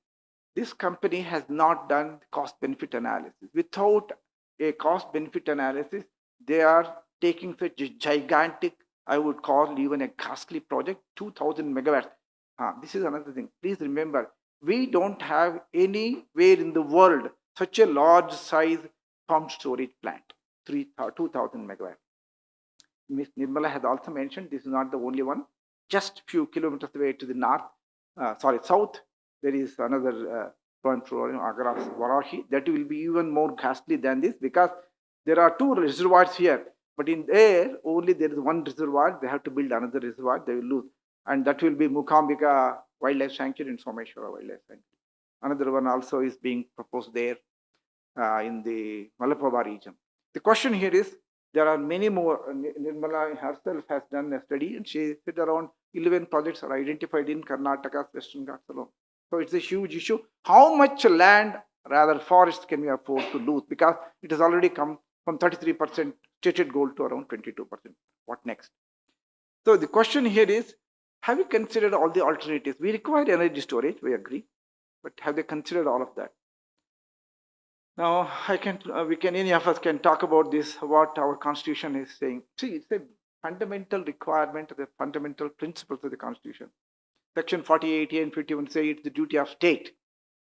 this company has not done cost-benefit analysis. Without a cost-benefit analysis, they are taking such a gigantic, I would call even a costly project, 2,000 megawatts. This is another thing. Please remember, we don't have anywhere in the world such a large size pump storage plant, 2,000 megawatts. Ms. Nirmala has also mentioned this is not the only one. Just few kilometers away to the south, there is another Varahi. That will be even more costly than this because there are two reservoirs here. But in there, only there is one reservoir. They have to build another reservoir. They will lose. And that will be Mukambika Wildlife Sanctuary and Someshwara Wildlife Sanctuary. Another one also is being proposed there in the Malabar region. The question here is, there are many more. Nirmala herself has done a study and she said around 11 projects are identified in Karnataka's Western Ghats alone. So it's a huge issue. How much land, rather forests, can we afford to lose? Because it has already come from 33% stated goal to around 22%. What next? So the question here is, have you considered all the alternatives? We require energy storage, we agree, but have they considered all of that? Now, any of us can talk about this, what our constitution is saying. See, it's a fundamental requirement, the fundamental principles of the constitution. Section 48 and 51 say it's the duty of state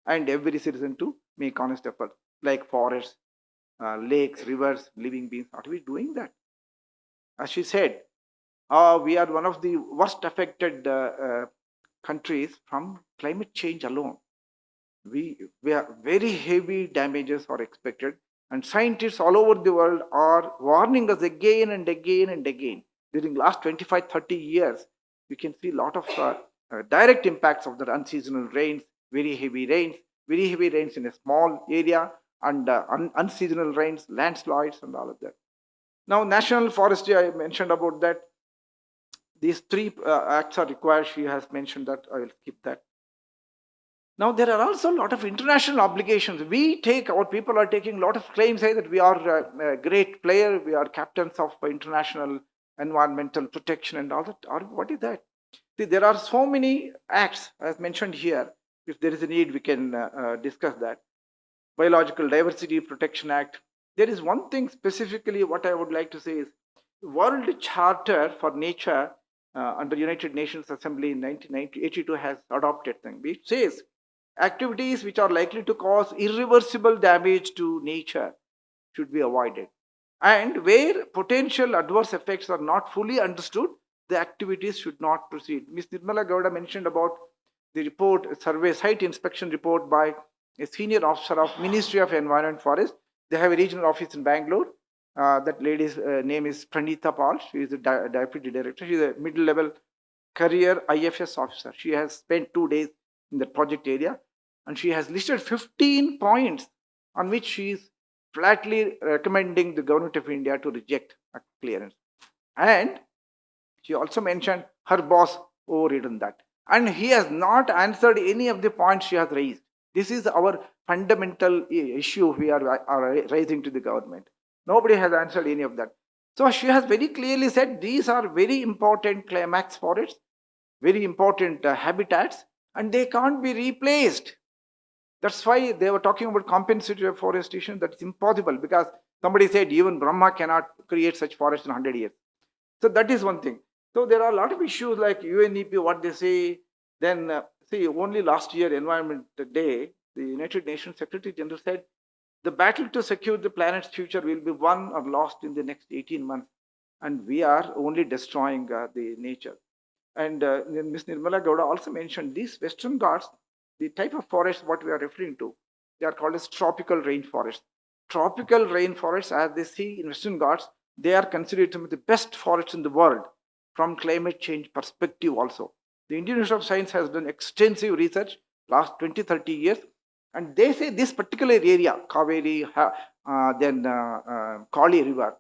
and every citizen to make honest effort, like forests, lakes, rivers, living beings. Are we doing that? As she said, we are one of the worst affected countries from climate change alone. We are very heavy damages are expected, and scientists all over the world are warning us again and again and again. During the last 25-30 years, we can see a lot of direct impacts of the unseasonal rains, very heavy rains, very heavy rains in a small area, and unseasonal rains, landslides, and all of that. Now, national forestry, I mentioned about that. These three acts are required. She has mentioned that. I will skip that. Now, there are also a lot of international obligations. Our people are taking a lot of claims, say that we are a great player, we are captains of international environmental protection and all that. Or what is that? See, there are so many acts, as mentioned here. If there is a need, we can discuss that. Biological Diversity Protection Act. There is one thing specifically what I would like to say is World Charter for Nature under United Nations Assembly in 1982 has adopted thing. It says activities which are likely to cause irreversible damage to nature should be avoided. And where potential adverse effects are not fully understood, the activities should not proceed. Ms. Nirmala Gowda mentioned about the report, survey site inspection report by a senior officer of Ministry of Environment and Forest. They have a regional office in Bangalore. That lady's name is Pranita Paul. She is the deputy director. She is a middle-level career IFS officer. She has spent 2 days in the project area, and she has listed 15 points on which she is flatly recommending the government of India to reject a clearance. And she also mentioned her boss overridden that. And he has not answered any of the points she has raised. This is our fundamental issue we are raising to the government. Nobody has answered any of that. So she has very clearly said these are very important climax forests, very important habitats, and they can't be replaced. That's why they were talking about compensatory afforestation. That's impossible because somebody said even Brahma cannot create such forests in 100 years. So that is one thing. So there are a lot of issues like UNEP, what they say. Then, see, only last year, Environment Day, the United Nations Secretary General said the battle to secure the planet's future will be won or lost in the next 18 months. And we are only destroying the nature. And Ms. Nirmala Gowda also mentioned these Western Ghats, the type of forest what we are referring to, they are called as tropical rainforests. Tropical rainforests, as they see in Western Ghats, they are considered to be the best forests in the world from climate change perspective also. The Indian Institute of Science has done extensive research last 20-30 years, and they say this particular area, Kaveri, then Kali River,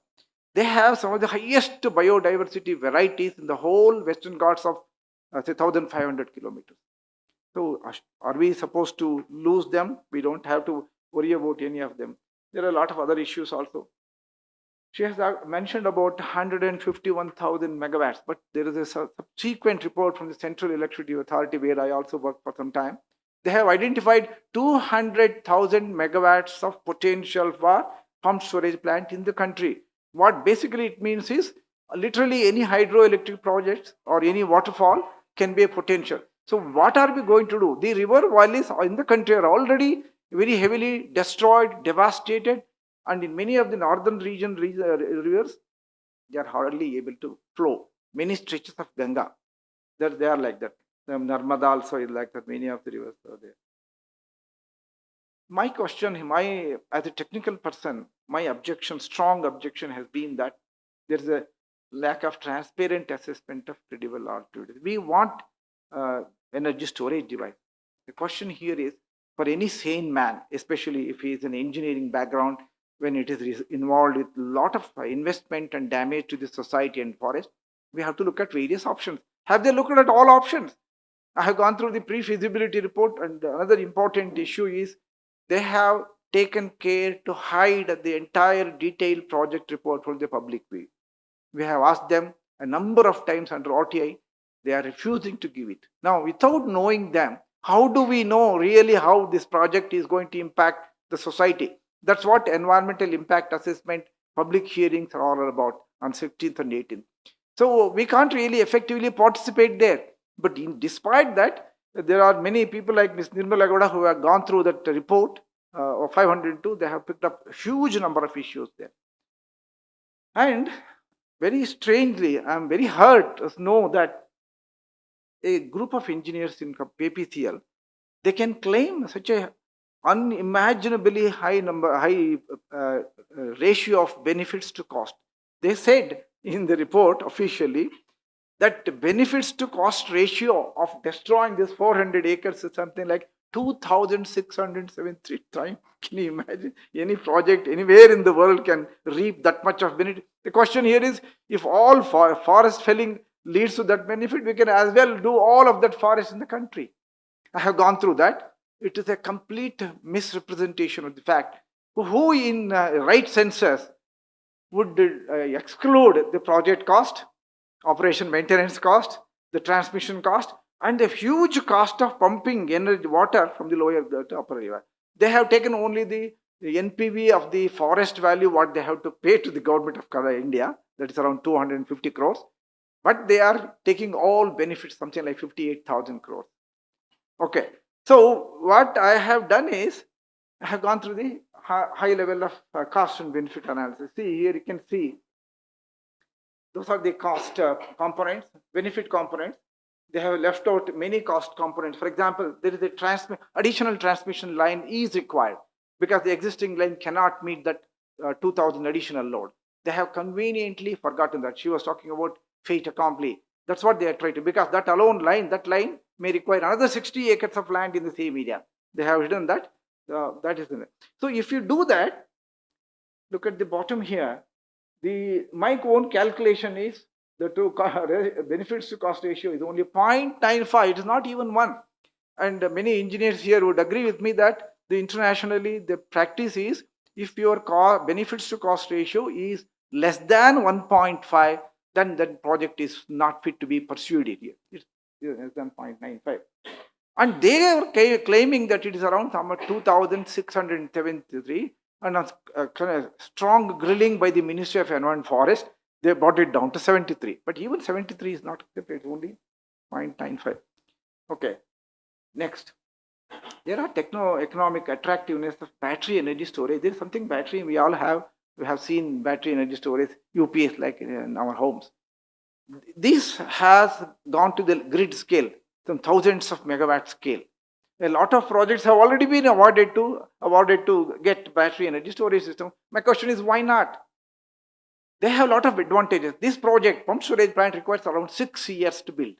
they have some of the highest biodiversity varieties in the whole Western Ghats of say 1,500 kilometers. So are we supposed to lose them? We don't have to worry about any of them. There are a lot of other issues also. She has mentioned about 151,000 megawatts, but there is a subsequent report from the Central Electricity Authority where I also worked for some time. They have identified 200,000 megawatts of potential for pumped storage plant in the country. What basically it means is literally any hydroelectric projects or any waterfall can be a potential. So what are we going to do? The river valleys in the country are already very heavily destroyed, devastated, and in many of the northern region rivers, they are hardly able to flow. Many stretches of Ganga, they are like that. Narmada also is like that. Many of the rivers are there. My question, as a technical person, my objection, strong objection has been that there is a lack of transparent assessment of credible alternatives. We want energy storage device. The question here is, for any sane man, especially if he is an engineering background, when it is involved with a lot of investment and damage to the society and forest, we have to look at various options. Have they looked at all options? I have gone through the pre-feasibility report, and another important issue is they have taken care to hide the entire detailed project report from the public view. We have asked them a number of times under RTI, they are refusing to give it. Now, without knowing them, how do we know really how this project is going to impact the society? That's what environmental impact assessment public hearings are all about on 16th and 18th. So we can't really effectively participate there. But despite that, there are many people like Ms. Nirmala Gowda who have gone through that report of 502. They have picked up a huge number of issues there. And very strangely, I am very hurt to know that a group of engineers in KPCL, they can claim such a unimaginably high ratio of benefits to cost. They said in the report officially that the benefits to cost ratio of destroying this 400 acres is something like 2,673 times. Can you imagine? Any project anywhere in the world can reap that much of benefit. The question here is, if all forest felling leads to that benefit, we can as well do all of that forest in the country. I have gone through that. It is a complete misrepresentation of the fact. Who in right senses would exclude the project cost, operation maintenance cost, the transmission cost, and the huge cost of pumping energy water from the lower to upper river. They have taken only the NPV of the forest value, what they have to pay to the government of India, that is around 250 crores, but they are taking all benefits, something like 58,000 crores. Okay, so what I have done is, I have gone through the high level of cost and benefit analysis. See, here you can see those are the cost components, benefit components. They have left out many cost components. For example, there is a additional transmission line is required because the existing line cannot meet that 2,000 additional load. They have conveniently forgotten that. She was talking about fait accompli. That's what they are trying to, because that line may require another 60 acres of land in the same area. They have hidden that. That is in it. So if you do that, look at the bottom here. My own calculation is the two benefits to cost ratio is only 0.95. It is not even 1. And many engineers here would agree with me that internationally the practice is, if your benefits to cost ratio is less than 1.5, then that project is not fit to be pursued here. It's less than 0.95. And they are claiming that it is around 2,673, and a kind of strong grilling by the Ministry of Environment and Forest, they brought it down to 73. But even 73 is not accepted, it's only 0.95. Okay, next. There are techno-economic attractiveness of battery energy storage. There is something battery we all have. We have seen battery energy storage, UPS, like in our homes. This has gone to the grid scale, some thousands of megawatt scale. A lot of projects have already been awarded to get battery energy storage system. My question is, why not? They have a lot of advantages. This project, pump storage plant, requires around 6 years to build.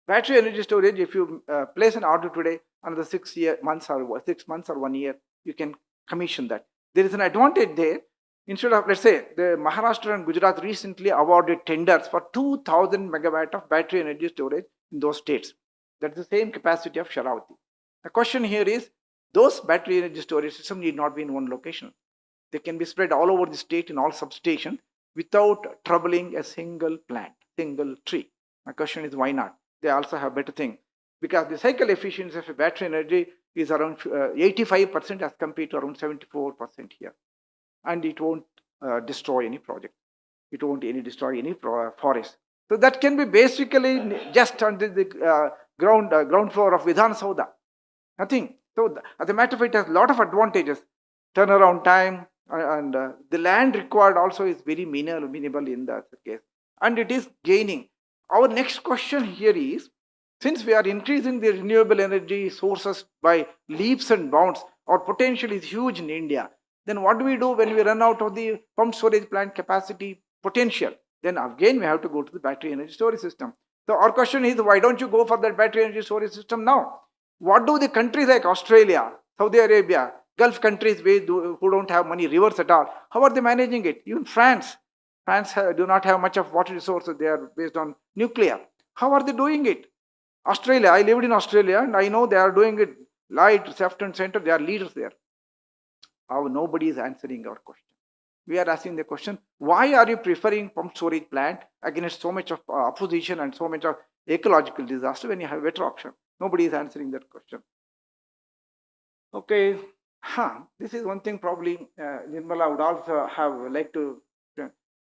Battery energy storage, if you place an order today, another 6 months or 1 year, you can commission that. There is an advantage there. Instead of, let's say, the Maharashtra and Gujarat recently awarded tenders for 2,000 megawatt of battery energy storage in those states. That's the same capacity of Sharavathi. The question here is, those battery energy storage systems need not be in one location. They can be spread all over the state in all substations without troubling a single plant, single tree. My question is, why not? They also have better thing, because the cycle efficiency of a battery energy is around 85% as compared to around 74% here. And it won't destroy any project. It won't destroy any forest. So that can be basically just under the ground floor of Vidhan Saudha. Nothing. So as a matter of fact, it has a lot of advantages. Turnaround time, and the land required also is very minimal in that case. And it is gaining. Our next question here is, since we are increasing the renewable energy sources by leaps and bounds, our potential is huge in India. Then what do we do when we run out of the pump storage plant capacity potential? Then again we have to go to the battery energy storage system. So our question is, why don't you go for that battery energy storage system now? What do the countries like Australia, Saudi Arabia, Gulf countries who don't have money, rivers at all, how are they managing it? Even France do not have much of water resources. They are based on nuclear. How are they doing it? Australia, I lived in Australia and I know they are doing it light, left and center. They are leaders there. How nobody is answering our question. We are asking the question, why are you preferring pump storage plant against so much of opposition and so much of ecological disaster when you have a better option? Nobody is answering that question. Okay, this is one thing probably Nirmala would also have liked to.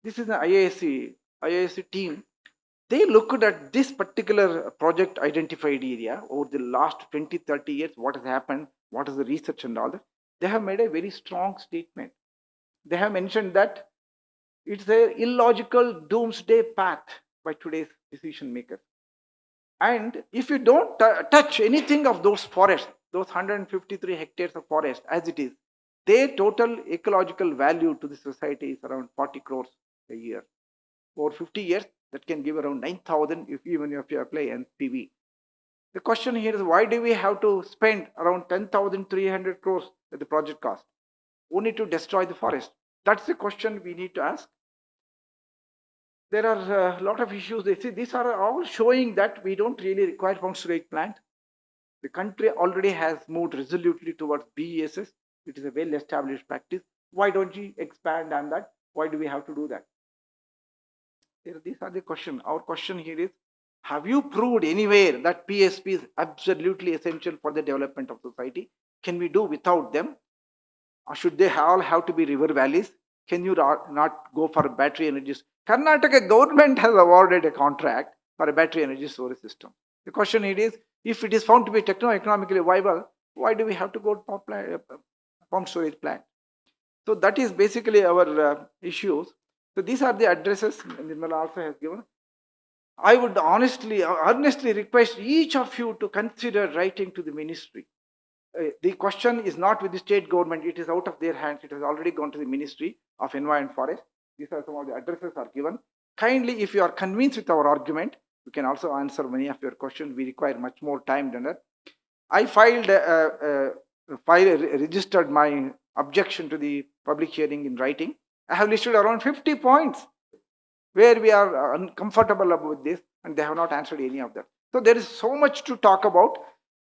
This is the IISc team. They looked at this particular project identified area over the last 20-30 years, what has happened, what is the research and all that. They have made a very strong statement. They have mentioned that it's an illogical doomsday path by today's decision makers. And if you don't touch anything of those forests, those 153 hectares of forest as it is, their total ecological value to the society is around 40 crores a year. Over 50 years, that can give around 9,000 even if you apply NPV. The question here is, why do we have to spend around 10,300 crores at the project cost only to destroy the forest? That's the question we need to ask. There are a lot of issues. They see these are all showing that we don't really require pumped storage plant. The country already has moved resolutely towards BESS. It is a well-established practice. Why don't we expand on that? Why do we have to do that? These are the question. Our question here is, have you proved anywhere that PSP is absolutely essential for the development of society? Can we do without them? Or should they all have to be river valleys? Can you not go for battery energies? Karnataka government has awarded a contract for a battery energy storage system. The question here is, if it is found to be techno-economically viable, why do we have to go to pumped storage plant? So that is basically our issues. So these are the addresses Nirmala also has given. I would earnestly request each of you to consider writing to the ministry. The question is not with the state government, it is out of their hands. It has already gone to the Ministry of Environment and Forest. These are some of the addresses are given. Kindly, if you are convinced with our argument, you can also answer many of your questions. We require much more time than that. I registered my objection to the public hearing in writing. I have listed around 50 points where we are uncomfortable with this, and they have not answered any of them. So there is so much to talk about.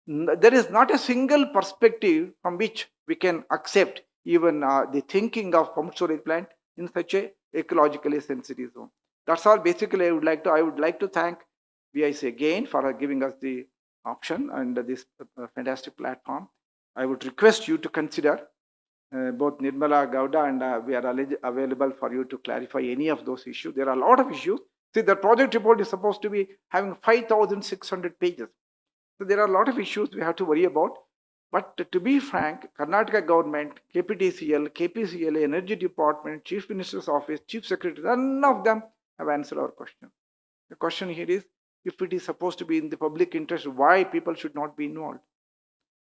There is not a single perspective from which we can accept even the thinking of pumped storage plant in such a ecologically sensitive zone. That's all. Basically, I would like to thank IISc again for giving us the option and this fantastic platform. I would request you to consider both Nirmala Gowda and we are available for you to clarify any of those issues. There are a lot of issues. See, the project report is supposed to be having 5,600 pages. So there are a lot of issues we have to worry about. But to be frank, Karnataka government, KPTCL, KPCL, Energy Department, Chief Minister's Office, Chief Secretary, none of them have answered our question. The question here is, if it is supposed to be in the public interest, why people should not be involved?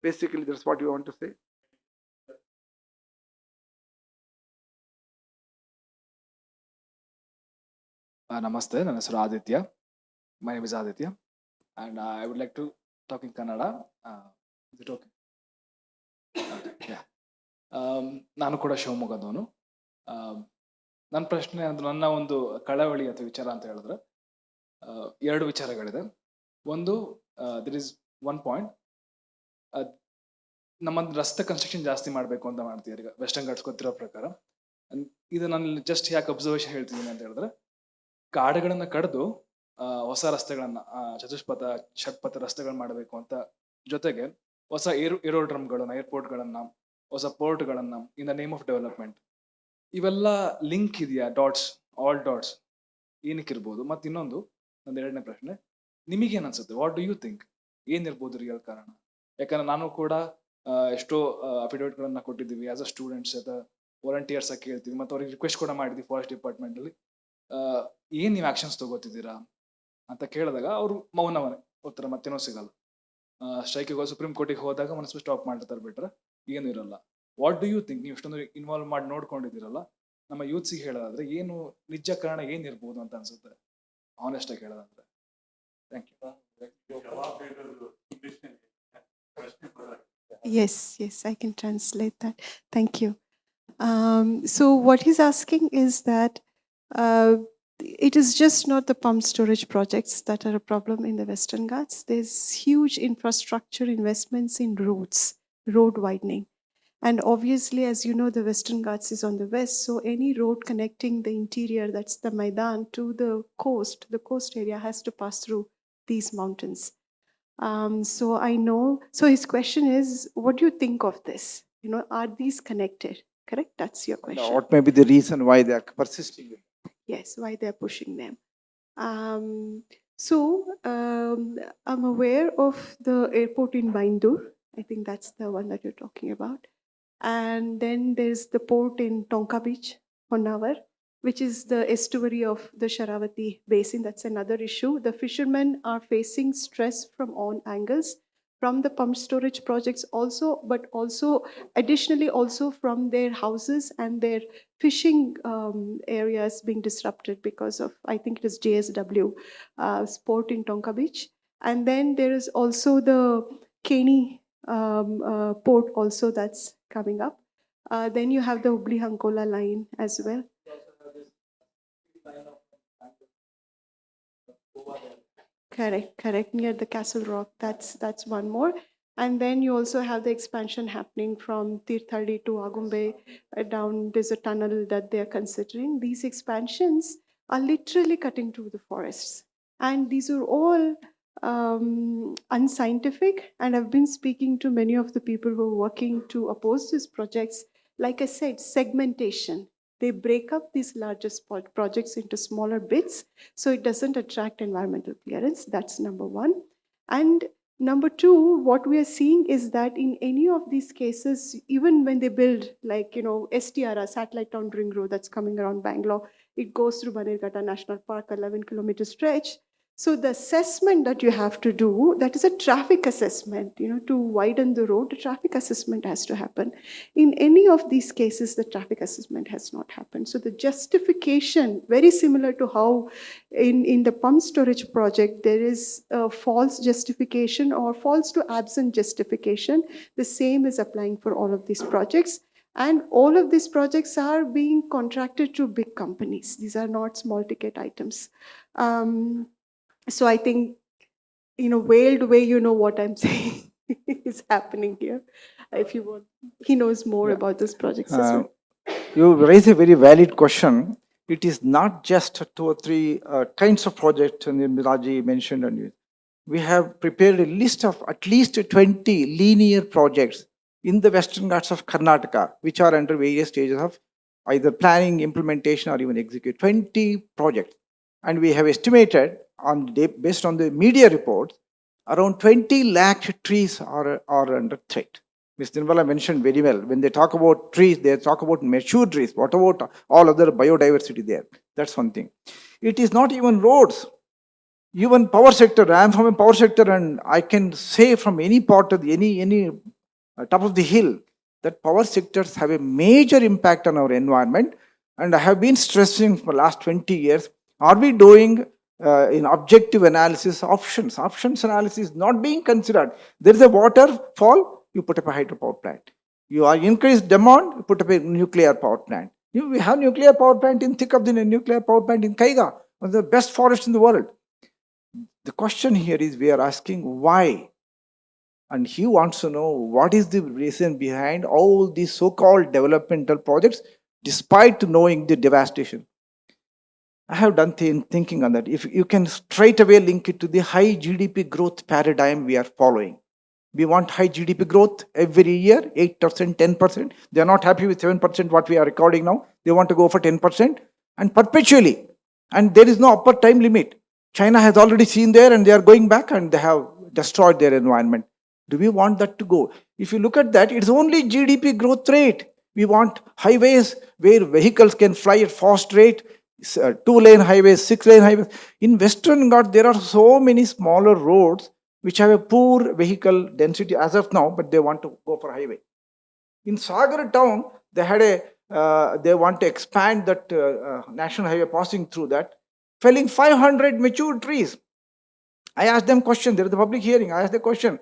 Basically, that's what you want to say. Namaste, ನನ್ನ ಹೆಸರು Aditya. My name is Aditya, and I would like to talk in Kannada. Is it okay? Yeah. ನಾನು ಕೂಡ ಶಿವಮೊಗ್ಗದವನು. ನನ್ನ ಪ್ರಶ್ನೆ ಅಂದ್ರೆ, ನನ್ನ ಒಂದು ಕಳವಳಿ ಅಥವಾ ವಿಚಾರ ಅಂತ ಹೇಳಿದ್ರೆ ಎರಡು ವಿಚಾರಗಳಿದೆ. ಒಂದು, there is one point, ನಮ್ಮ ರಸ್ತೆ ಕನ್ಸ್ಟ್ರಕ್ಷನ್ ಜಾಸ್ತಿ ಮಾಡಬೇಕು ಅಂತ ಮಾಡ್ತಿದ್ದಾರೆ ಈಗ ವೆಸ್ಟರ್ನ್ ಘಾಟ್ಸ್ ಗೊತ್ತಿರೋ ಪ್ರಕಾರ. ಇದು ನಾನು ಜಸ್ಟ್ ಯಾಕೆ ಅಬ್ಸರ್ವೇಷನ್ ಹೇಳ್ತಿದ್ದೀನಿ ಅಂತ ಹೇಳಿದ್ರೆ, ಕಾಡುಗಳನ್ನ ಕಡಿದು ಹೊಸ ರಸ್ತೆಗಳನ್ನ ಚತುಷ್ಪಥ ಷಟ್ಪಥ ರಸ್ತೆಗಳು ಮಾಡಬೇಕು ಅಂತ, ಜೊತೆಗೆ ಹೊಸ ಏರೋಡ್ರಮ್ಗಳನ್ನ, ಏರ್ಪೋರ್ಟ್ಗಳನ್ನ, ಹೊಸ ಪೋರ್ಟ್ಗಳನ್ನ in the name of development. ಇವೆಲ್ಲ ಲಿಂಕ್ ಇದೆಯಾ? ಆಲ್ ಡಾಟ್ಸ್ ಏನಕ್ಕಿರ್ಬೋದು? ಮತ್ತು ಇನ್ನೊಂದು, ನಂದು ಎರಡನೇ ಪ್ರಶ್ನೆ, ನಿಮಗೇನು ಅನ್ಸುತ್ತೆ? What do you think? ಏನಿರ್ಬೋದು ರಿಯಲ್ ಕಾರಣ? ಯಾಕಂದ್ರೆ ನಾನು ಕೂಡ ಎಷ್ಟೋ ಅಫಿಡೇವಿಟ್ಗಳನ್ನ ಕೊಟ್ಟಿದ್ದೀವಿ ಆಸ್ ಅ ಸ್ಟೂಡೆಂಟ್ಸ್ ಅಥವಾ ವಾಲಂಟಿಯರ್ಸ್ ಆಗಿ ಕೇಳ್ತೀವಿ, ಮತ್ತು ಅವ್ರಿಗೆ ರಿಕ್ವೆಸ್ಟ್ ಕೂಡ ಮಾಡಿದ್ವಿ ಫಾರೆಸ್ಟ್ ಡಿಪಾರ್ಟ್ಮೆಂಟಲ್ಲಿ, ಏನು ನೀವು ಆ್ಯಕ್ಷನ್ಸ್ ತಗೋತಿದ್ದೀರಾ ಅಂತ ಕೇಳಿದಾಗ ಅವರು ಮೌನವೇ ಉತ್ತರ, ಮತ್ತೇನೋ ಸಿಗಲ್ಲ. ಸ್ಟ್ರೈಕಿಗೆ ಸುಪ್ರೀಂ ಕೋರ್ಟಿಗೆ ಹೋದಾಗ ಮನಸ್ಸು ಸ್ಟಾಪ್ ಮಾಡ್ತಾರೆ, ಬಿಟ್ರೆ ಏನು ಇರಲ್ಲ. What do you think? ನೀವು ಇಷ್ಟೊಂದು ಇನ್ವಾಲ್ವ್ ಮಾಡಿ ನೋಡ್ಕೊಂಡಿದ್ದೀರಲ್ಲ, ನಮ್ಮ ಯೂತ್ಸಿಗೆ ಹೇಳೋದಾದ್ರೆ ಏನು ನಿಜ ಕಾರಣ ಏನಿರ್ಬೋದು ಅಂತ ಅನ್ಸುತ್ತೆ, ಆನೆಸ್ಟ್ ಆಗಿ ಹೇಳೋದಾದ್ರೆ? Thank you. Yes, I can translate that. Thank you. So what he's asking is that it is just not the pump storage projects that are a problem in the Western Ghats. There's huge infrastructure investments in roads, road widening. And obviously, as you know, the Western Ghats is on the west, so any road connecting the interior, that's the Maidan, to the coast area has to pass through these mountains. So I know, so his question is, what do you think of this? You know, are these connected? Correct? That's your question. What may be the reason why they are persisting? Yes, why they are pushing them. So I'm aware of the airport in Bangalore. I think that's the one that you're talking about. And then there's the port in Tonka Beach, Honavar, which is the estuary of the Sharavathi basin. That's another issue. The fishermen are facing stress from all angles, from the pump storage projects also, but also additionally also from their houses and their fishing areas being disrupted because of, I think it is JSW port in Tonka Beach. And then there is also the Keni port also that's coming up. Then you have the Hubli-Hankola line as well. Correct. Near the Castle Rock, that's one more. And then you also have the expansion happening from Tirthadi to Agumbe down. There's a tunnel that they're considering. These expansions are literally cutting through the forests. And these are all unscientific. And I've been speaking to many of the people who are working to oppose these projects. Like I said, segmentation. They break up these larger projects into smaller bits so it doesn't attract environmental clearance. That's number one. And number two, what we are seeing is that in any of these cases, even when they build, like, STR, Satellite Town Ring Road that's coming around Bangalore, it goes through Bannerghatta National Park, 11-kilometer stretch. So the assessment that you have to do, that is a traffic assessment, to widen the road, the traffic assessment has to happen. In any of these cases, the traffic assessment has not happened. So the justification, very similar to how in the pump storage project, there is a false justification or false to absent justification. The same is applying for all of these projects. And all of these projects are being contracted to big companies. These are not small ticket items. So I think, veiled way, what I'm saying is happening here. If you want, he knows more about this project as well. You raise a very valid question. It is not just 2 or 3 kinds of projects, and Miraji mentioned, and we have prepared a list of at least 20 linear projects in the Western Ghats of Karnataka, which are under various stages of either planning, implementation, or even execute. 20 projects. And we have estimated, based on the media reports, around 20 lakh trees are under threat. Ms. Nirmala mentioned very well, when they talk about trees, they talk about mature trees. What about all other biodiversity there? That's one thing. It is not even roads. Even power sector, I am from a power sector, and I can say from any part of any top of the hill, that power sectors have a major impact on our environment. And I have been stressing for the last 20 years, are we doing in objective analysis options? Options analysis is not being considered. There is a waterfall, you put up a hydropower plant. You are increased demand, you put up a nuclear power plant. We have nuclear power plant in thick of the nuclear power plant in Kaiga, one of the best forests in the world. The question here is, we are asking why? And he wants to know what is the reason behind all these so-called developmental projects, despite knowing the devastation. I have done thinking on that. If you can straight away link it to the high GDP growth paradigm we are following. We want high GDP growth every year, 8%, 10%. They are not happy with 7% what we are recording now. They want to go for 10% and perpetually. And there is no upper time limit. China has already seen there, and they are going back, and they have destroyed their environment. Do we want that to go? If you look at that, it's only GDP growth rate. We want highways where vehicles can fly at fast rate, 2-lane highways, 6-lane highways. In Western Ghats, there are so many smaller roads which have a poor vehicle density as of now, but they want to go for highway. In Sagar town, they had they want to expand that national highway passing through that, felling 500 mature trees. I asked them question, there is a public hearing, I asked the question,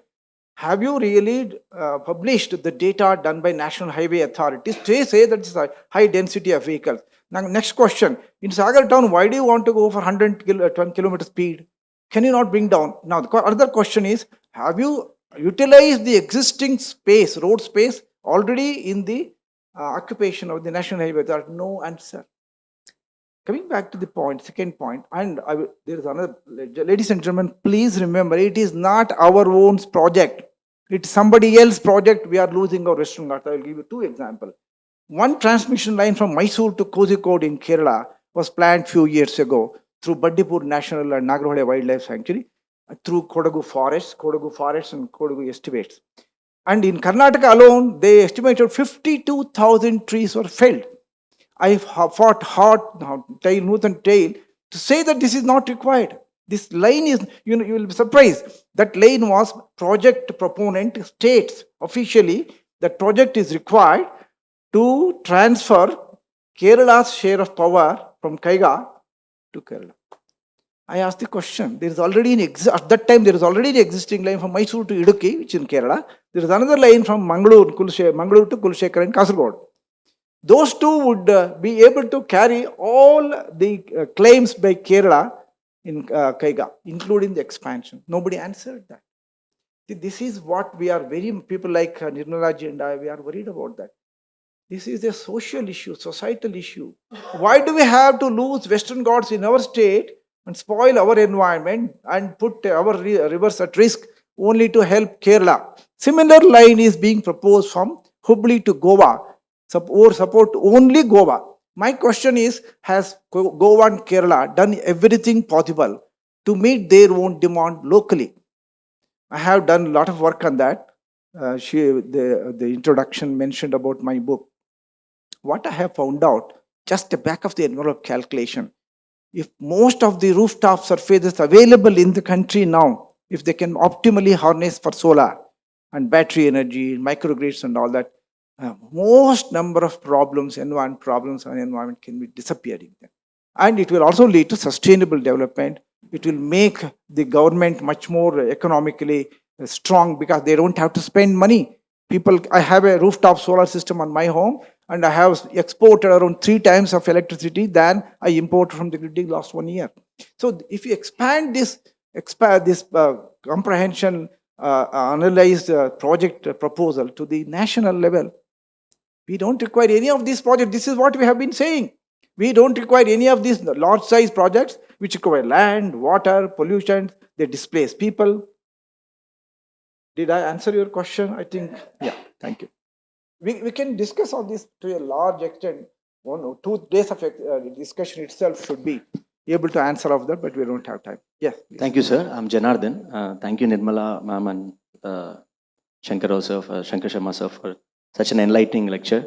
have you really published the data done by National Highway authorities? They say that it's a high density of vehicles. Now, next question, in Sagar town, why do you want to go for 100 kilometer speed? Can you not bring down? Now, the other question is, have you utilized the existing space, road space, already in the occupation of the National Highway? There is no answer. Coming back to the point, second point, and there is another, ladies and gentlemen, please remember, it is not our own project. It's somebody else's project. We are losing our Western Ghats. I will give you 2 examples. One transmission line from Mysore to Kozhikode in Kerala was planned few years ago through Bandipur National and Nagarhode Wildlife Sanctuary, through Kodagu Forests and Kodagu Estimates. And in Karnataka alone, they estimated 52,000 trees were felled. I fought hard, tooth and tail, to say that this is not required. This line is, you will be surprised, that line was project proponent states officially that project is required to transfer Kerala's share of power from Kaiga to Kerala. I asked the question. There is already at that time there is already an existing line from Mysore to Idukki, which is in Kerala. There is another line from Mangalore to Kulshekar in Kasaragod. Those two would be able to carry all the claims by Kerala in Kaiga, including the expansion. Nobody answered that. This is what we are people like Nirmala ji and I, we are worried about that. This is a social issue, societal issue. Why do we have to lose Western Ghats in our state and spoil our environment and put our rivers at risk only to help Kerala? Similar line is being proposed from Hubli to Goa, or support only Goa. My question is, has Goa and Kerala done everything possible to meet their own demand locally? I have done a lot of work on that. The introduction mentioned about my book. What I have found out, just the back of the envelope calculation, if most of the rooftop surfaces available in the country now, if they can optimally harness for solar and battery energy, microgrids and all that, most number of problems, environment problems on environment can be disappearing. And it will also lead to sustainable development. It will make the government much more economically strong because they don't have to spend money. I have a rooftop solar system on my home, and I have exported around 3 times of electricity than I imported from the grid last 1 year. So if you expand this comprehension, analyzed project proposal to the national level, we don't require any of these projects. This is what we have been saying. We don't require any of these large size projects which require land, water, pollution, they displace people. Did I answer your question? I think, yeah, thank you. We can discuss on this to a large extent. 1 or 2 days of discussion itself should be able to answer of that, but we don't have time. Yes. Please. Thank you, sir. I'm Janardhan. Thank you, Nirmala ma'am and Shankar also, Shankar Sharma sir, for such an enlightening lecture.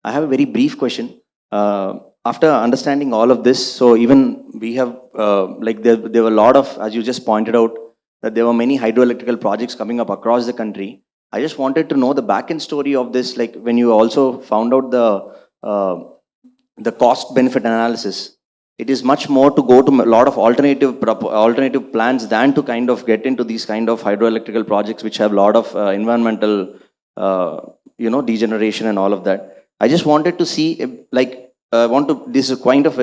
I have a very brief question. After understanding all of this, so even we have, there were a lot of, as you just pointed out, that there were many hydroelectrical projects coming up across the country. I just wanted to know the back end story of this, like when you also found out the cost benefit analysis. It is much more to go to a lot of alternative plans than to kind of get into these kind of hydroelectrical projects which have a lot of environmental degeneration and all of that. I just wanted to see this is kind of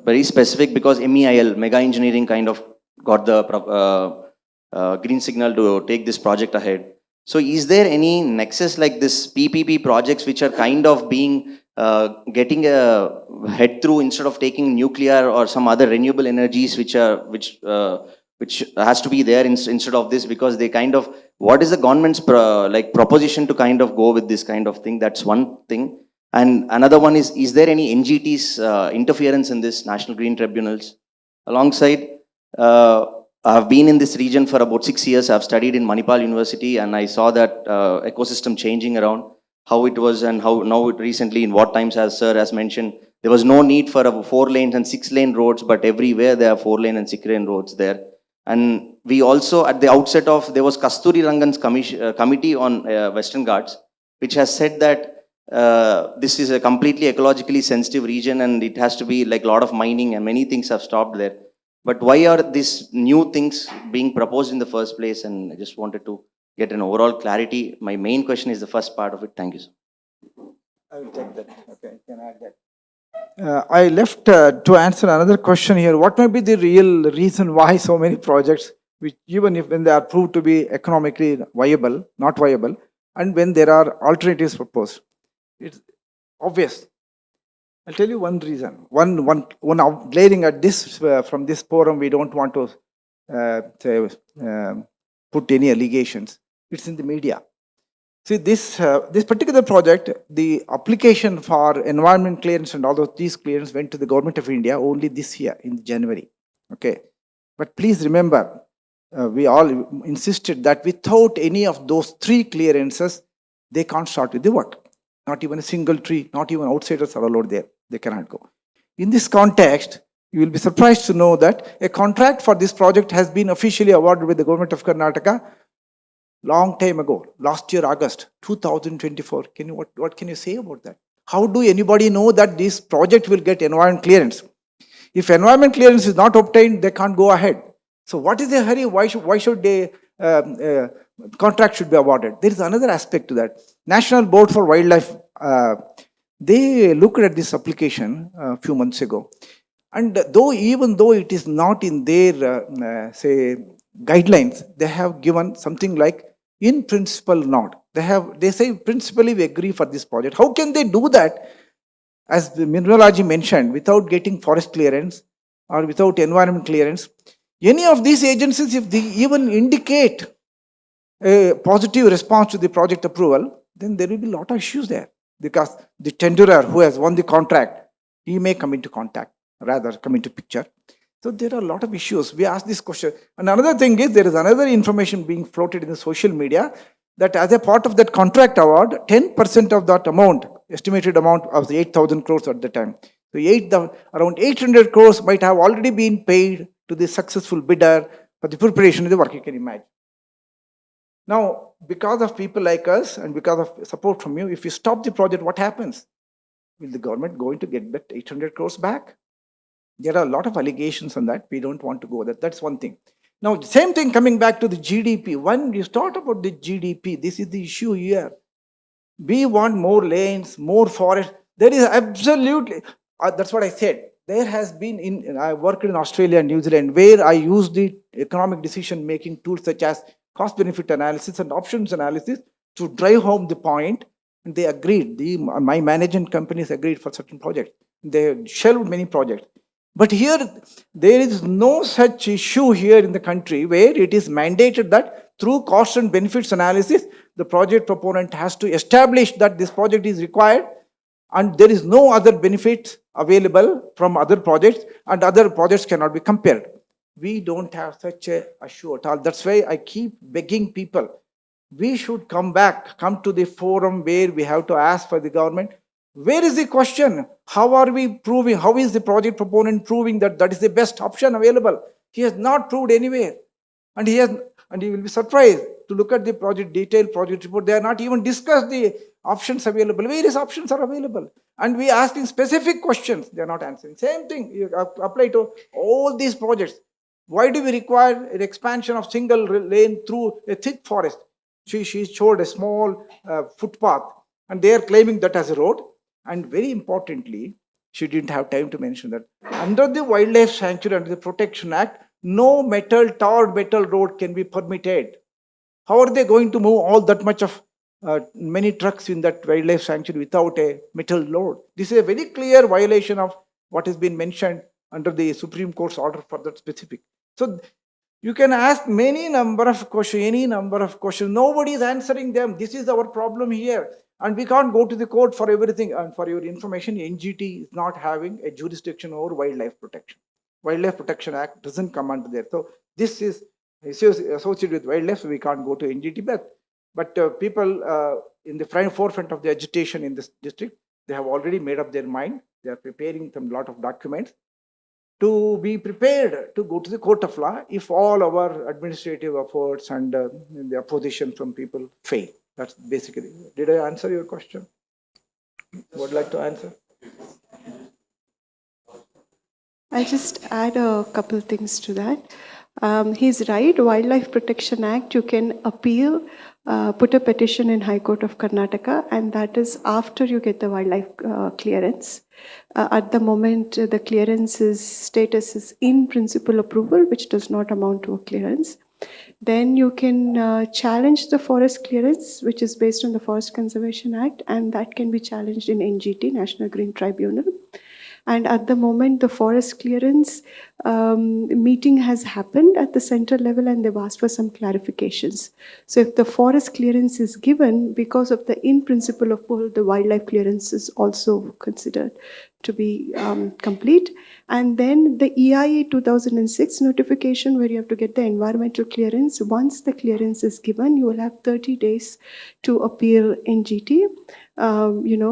very specific because MEIL, Mega Engineering, kind of got the green signal to take this project ahead. So is there any nexus like this PPP projects which are kind of being getting a head through instead of taking nuclear or some other renewable energies which has to be there instead of this, because they kind of, what is the government's proposition to kind of go with this kind of thing? That's one thing. And another one is there any NGT's interference in this National Green Tribunals? Alongside, I've been in this region for about 6 years. I've studied in Manipal University, and I saw that ecosystem changing around, how it was and how now it recently, in what times, as sir has mentioned, there was no need for 4-lane and 6-lane roads, but everywhere there are 4-lane and 6-lane roads there. And we also, at the outset of, there was Kasturi Rangan's committee on Western Ghats, which has said that this is a completely ecologically sensitive region and it has to be like a lot of mining and many things have stopped there. But why are these new things being proposed in the first place? And I just wanted to get an overall clarity. My main question is the first part of it. Thank you, sir. I will take that. Okay, can I add that? I left to answer another question here. What may be the real reason why so many projects, which even if when they are proved to be economically viable, not viable, and when there are alternatives proposed? It's obvious. I'll tell you one reason. One glaring at this from this forum, we don't want to put any allegations. It's in the media. See, this particular project, the application for environment clearance and all of these clearance went to the Government of India only this year in January. Okay, but please remember, we all insisted that without any of those 3 clearances, they can't start with the work. Not even a single tree, not even outsiders are allowed there. They cannot go. In this context, you will be surprised to know that a contract for this project has been officially awarded with the Government of Karnataka long time ago, last year, August 2024. What can you say about that? How do anybody know that this project will get environment clearance? If environment clearance is not obtained, they can't go ahead. So what is the hurry? Why should they contract should be awarded? There is another aspect to that. National Board for Wildlife, they looked at this application a few months ago, and even though it is not in their say guidelines, they have given something like in principle not. They say principally we agree for this project. How can they do that? As the mineralogy mentioned, without getting forest clearance or without environment clearance, any of these agencies, if they even indicate a positive response to the project approval, then there will be a lot of issues there, because the tenderer who has won the contract, he may come into picture. So there are a lot of issues. We ask this question. And another thing is, there is another information being floated in the social media that as a part of that contract award, 10% of that amount, estimated amount of the 8,000 crores at the time, so around 800 crores might have already been paid to the successful bidder for the preparation of the work, you can imagine. Now, because of people like us and because of support from you, if you stop the project, what happens? Will the government going to get that 800 crores back? There are a lot of allegations on that. We don't want to go there. That's one thing. Now, same thing coming back to the GDP. When you start about the GDP, this is the issue here. We want more lanes, more forest. There is absolutely, that's what I said. There has been, I worked in Australia and New Zealand, where I used the economic decision making tools such as cost benefit analysis and options analysis to drive home the point. And they agreed. My management companies agreed for certain projects. They shelved many projects. But here, there is no such issue here in the country where it is mandated that through cost and benefits analysis, the project proponent has to establish that this project is required and there is no other benefits available from other projects and other projects cannot be compared. We don't have such a issue at all. That's why I keep begging people. We should come to the forum where we have to ask for the government. Where is the question? How are we proving? How is the project proponent proving that that is the best option available? He has not proved anywhere. And he will be surprised to look at the detailed project report. They are not even discussed the options available. Various options are available. And we are asking specific questions. They are not answering. Same thing you apply to all these projects. Why do we require an expansion of single lane through a thick forest? She showed a small footpath and they are claiming that as a road. And very importantly, she didn't have time to mention that under the Wildlife Sanctuary, under the Protection Act, no tarred metal road can be permitted. How are they going to move all that much of many trucks in that wildlife sanctuary without a metal load? This is a very clear violation of what has been mentioned under the Supreme Court's order for that specific. So you can ask any number of questions. Nobody is answering them. This is our problem here. And we can't go to the court for everything. And for your information, NGT is not having a jurisdiction over wildlife protection. Wildlife Protection Act doesn't come under there. So this is associated with wildlife, so we can't go to NGT. But people in the forefront of the agitation in this district, they have already made up their mind. They are preparing some lot of documents to be prepared to go to the court of law if all our administrative efforts and the opposition from people fail. That's basically. Did I answer your question? Would like to answer? I'll just add a couple things to that. He's right. Wildlife Protection Act, you can appeal, put a petition in High Court of Karnataka, and that is after you get the wildlife clearance. At the moment, the clearance's status is in principle approval, which does not amount to a clearance. Then you can challenge the forest clearance, which is based on the Forest Conservation Act, and that can be challenged in NGT, National Green Tribunal. And at the moment, the forest clearance meeting has happened at the center level and they've asked for some clarifications. So if the forest clearance is given, because of the in principle of approval, the wildlife clearance is also considered to be complete. And then the EIA 2006 notification where you have to get the environmental clearance. Once the clearance is given, you will have 30 days to appeal NGT. Making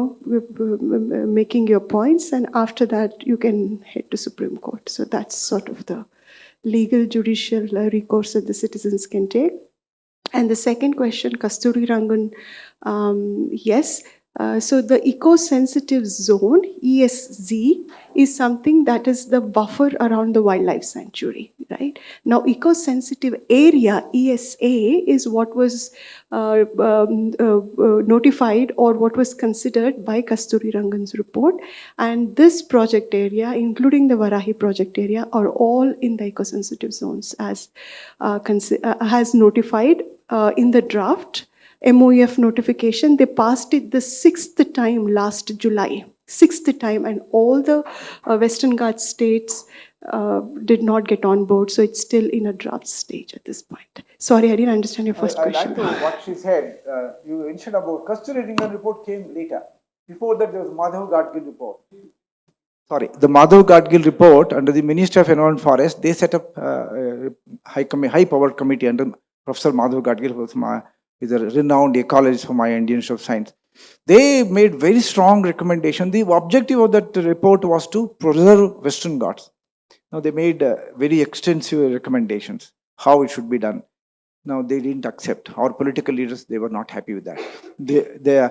your points, and after that you can head to Supreme Court. So that's sort of the legal judicial recourse that the citizens can take. And the second question, Kasturi Rangan, yes, So the eco-sensitive zone, ESZ, is something that is the buffer around the wildlife sanctuary, right? Now, eco-sensitive area, ESA, is what was notified or what was considered by Kasturi Rangan's report. And this project area, including the Varahi project area, are all in the eco-sensitive zones as has notified in the draft MOEF notification. They passed it the 6th time last July. 6th time, and all the Western Ghats states did not get on board, so it's still in a draft stage at this point. Sorry, I didn't understand your first I question. like to what she said. You mentioned about Kasturi Rangan report came later. Before that, there was Madhav Gadgil report. Sorry, the Madhav Gadgil report under the Ministry of Environment and Forest, they set up a high-powered committee under Professor Madhav Gadgil, who is a renowned ecologist from IISc Institute of Science. They made very strong recommendation. The objective of that report was to preserve Western Ghats. Now they made very extensive recommendations how it should be done. Now they didn't accept. Our political leaders, they were not happy with that. They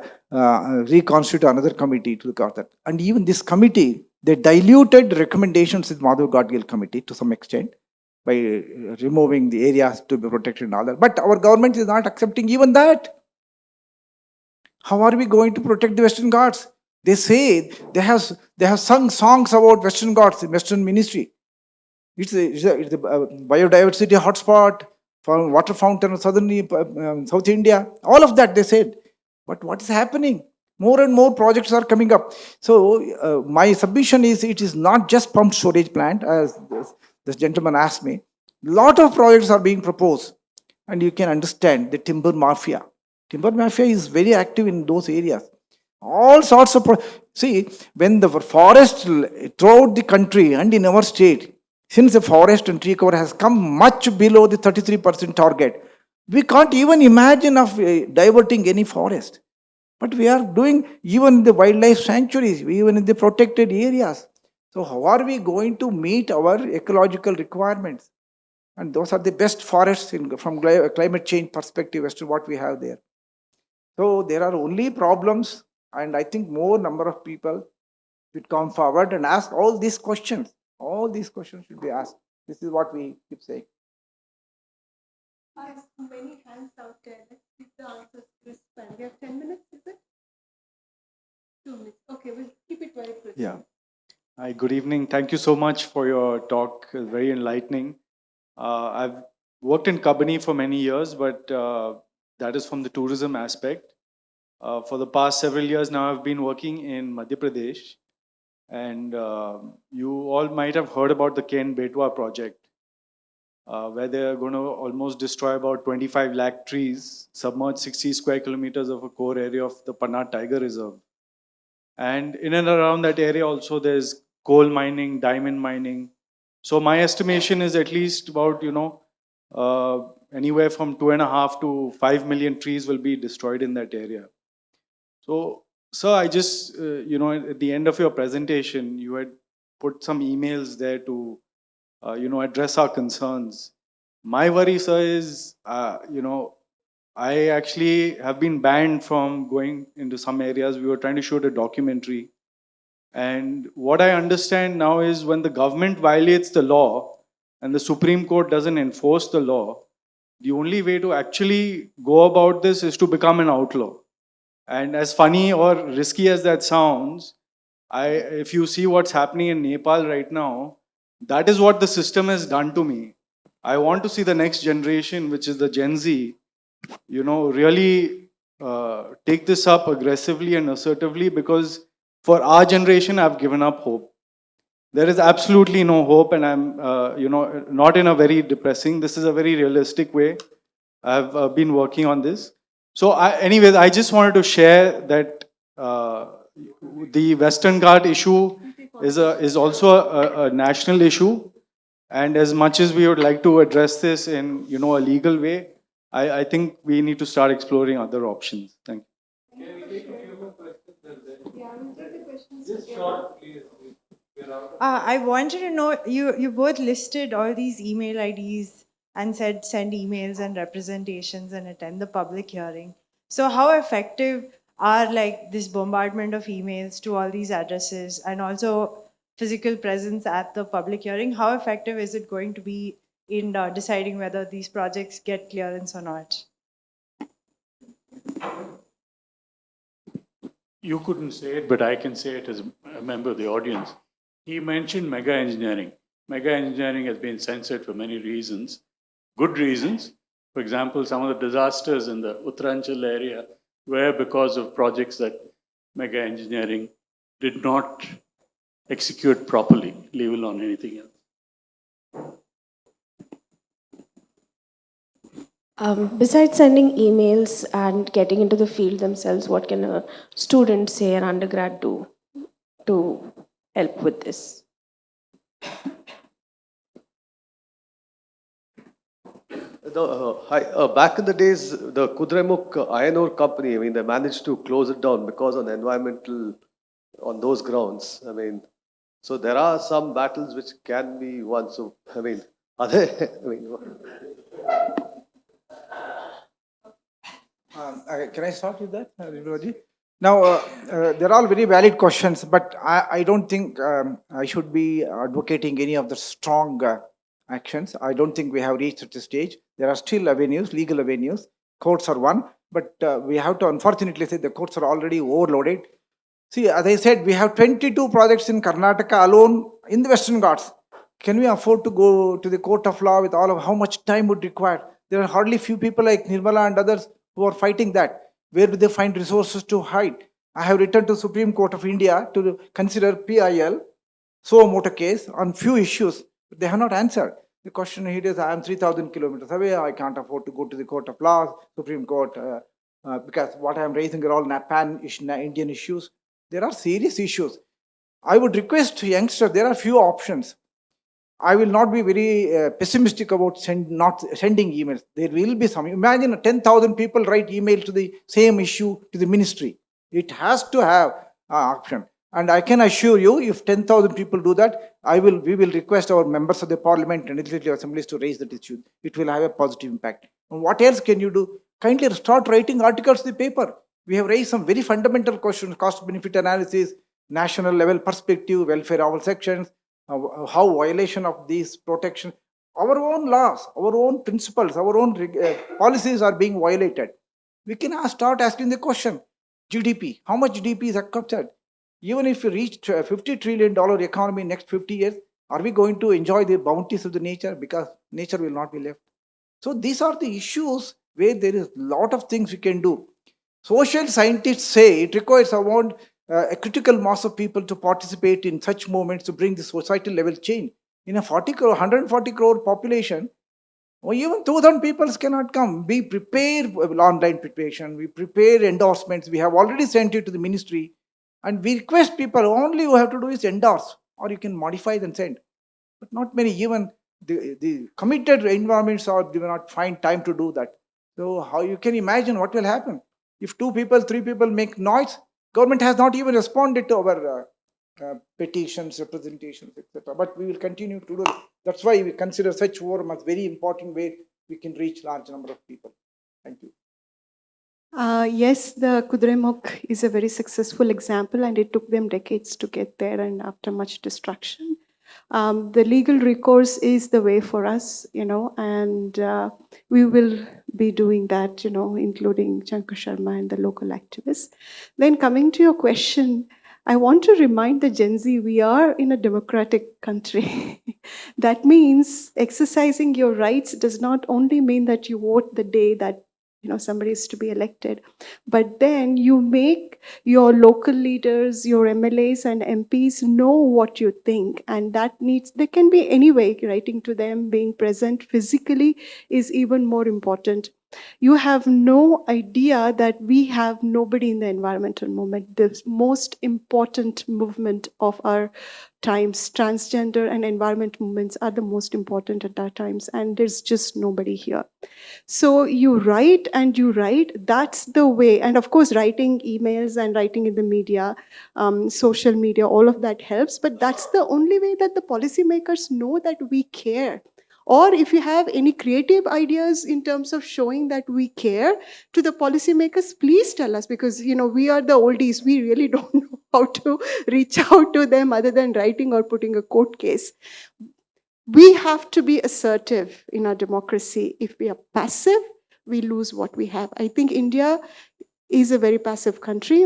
reconstituted another committee to look at that. And even this committee, they diluted recommendations with Madhav Gadgil committee to some extent by removing the areas to be protected and all that. But our government is not accepting even that. How are we going to protect the Western Ghats? They say they have sung songs about Western Ghats in Western Ministry. It's the biodiversity hotspot, for water fountain of South India. All of that they said. But what is happening? More and more projects are coming up. So my submission is it is not just pumped storage plant, as this gentleman asked me. Lot of projects are being proposed, and you can understand the timber mafia. Timber mafia is very active in those areas. All sorts of see, when the forest throughout the country and in our state, since the forest and tree cover has come much below the 33% target, we can't even imagine of diverting any forest. But we are doing even in the wildlife sanctuaries, even in the protected areas. So how are we going to meet our ecological requirements? And those are the best forests from climate change perspective as to what we have there. So there are only problems, and I think more number of people should come forward and ask all these questions. All these questions should be asked. This is what we keep saying. I have many hands out there. Let's keep the answers crisp. We have 10 minutes, is it? 2 minutes. Okay, we'll keep it very crisp. Yeah. Hi, good evening. Thank you so much for your talk. Very enlightening. I've worked in Kabani for many years, but that is from the tourism aspect. For the past several years now, I've been working in Madhya Pradesh. And you all might have heard about the Ken Betwa project, where they're going to almost destroy about 25 lakh trees, submerge 60 square kilometers of a core area of the Panna Tiger Reserve. And in and around that area also there's coal mining, diamond mining. So my estimation is at least about, anywhere from 2.5 to 5 million trees will be destroyed in that area. So, sir, I just, at the end of your presentation, you had put some emails there to, address our concerns. My worry, sir, is, I actually have been banned from going into some areas. We were trying to shoot a documentary. And what I understand now is when the government violates the law and the Supreme Court doesn't enforce the law, the only way to actually go about this is to become an outlaw. And as funny or risky as that sounds, if you see what's happening in Nepal right now, that is what the system has done to me. I want to see the next generation, which is the Gen Z, really take this up aggressively and assertively, because for our generation, I've given up hope. There is absolutely no hope, and I'm, not in a very depressing, this is a very realistic way. I've been working on this. So anyways, I just wanted to share that the Western Ghat issue is also a national issue. And as much as we would like to address this in, a legal way, I think we need to start exploring other options. Thank you. I wanted to know, you both listed all these email IDs and said send emails and representations and attend the public hearing. So how effective are like this bombardment of emails to all these addresses and also physical presence at the public hearing, how effective is it going to be in deciding whether these projects get clearance or not? You couldn't say it, but I can say it as a member of the audience. He mentioned mega engineering. Mega engineering has been censored for many reasons, good reasons. For example, some of the disasters in the Uttaranchal area were because of projects that mega engineering did not execute properly, leave alone anything else. Besides sending emails and getting into the field themselves, what can a student, say an undergrad, do to help with this? Back in the days, the Kudremukh iron ore company, I mean, they managed to close it down because on environmental, on those grounds. I mean, so there are some battles which can be won. So, I mean, are they, I mean, Can I start with that, Rivaji? Now, they're all very valid questions, but I don't think I should be advocating any of the strong actions. I don't think we have reached at this stage. There are still avenues, legal avenues. Courts are one, but we have to unfortunately say the courts are already overloaded. See, as I said, we have 22 projects in Karnataka alone in the Western Ghats. Can we afford to go to the court of law with all of how much time would require? There are hardly few people like Nirmala and others who are fighting that. Where do they find resources to hide? I have written to Supreme Court of India to consider PIL, so motor case on few issues. But they have not answered. The question here is, I am 3,000 kilometers away. I can't afford to go to the court of law, Supreme Court, because what I am raising are all pan-Indian issues. There are serious issues. I would request youngsters, there are few options. I will not be very pessimistic about not sending emails. There will be some. Imagine 10,000 people write email to the same issue to the ministry. It has to have option. And I can assure you, if 10,000 people do that, we will request our members of the parliament and legislative assemblies to raise that issue. It will have a positive impact. And what else can you do? Kindly start writing articles in the paper. We have raised some very fundamental questions, cost-benefit analysis, national level perspective, welfare of all sections, how violation of these protection, our own laws, our own principles, our own policies are being violated. We can start asking the question, GDP, how much GDP is captured? Even if we reach $50 trillion economy in next 50 years, are we going to enjoy the bounties of the nature? Because nature will not be left. So these are the issues where there is a lot of things we can do. Social scientists say it requires around a critical mass of people to participate in such movements to bring the societal level change. In a 140 crore population, or even 2,000 people cannot come. We prepare online preparation, we prepare endorsements, we have already sent it to the ministry, and we request people, only you have to do is endorse, or you can modify and send. But not many, even the committed environments do not find time to do that. So how you can imagine what will happen? If 2 people, 3 people make noise, government has not even responded to our petitions, representations, etc. But we will continue to do it. That's why we consider such forum as very important way we can reach large number of people. Thank you. Yes, the Kudremukh is a very successful example, and it took them decades to get there, and after much destruction. The legal recourse is the way for us, and we will be doing that, including Shankar Sharma and the local activists. Then coming to your question, I want to remind the Gen Z, we are in a democratic country. That means exercising your rights does not only mean that you vote the day that somebody is to be elected, but then you make your local leaders, your MLAs and MPs know what you think, and there can be any way, writing to them, being present physically is even more important. You have no idea that we have nobody in the environmental movement, the most important movement of our times. Transgender and environment movements are the most important at our times, and there's just nobody here. So you write and you write, that's the way. And of course, writing emails and writing in the media, social media, all of that helps, but that's the only way that the policymakers know that we care. Or if you have any creative ideas in terms of showing that we care to the policymakers, please tell us, because we are the oldies. We really don't know how to reach out to them other than writing or putting a court case. We have to be assertive in our democracy. If we are passive, we lose what we have. I think India is a very passive country.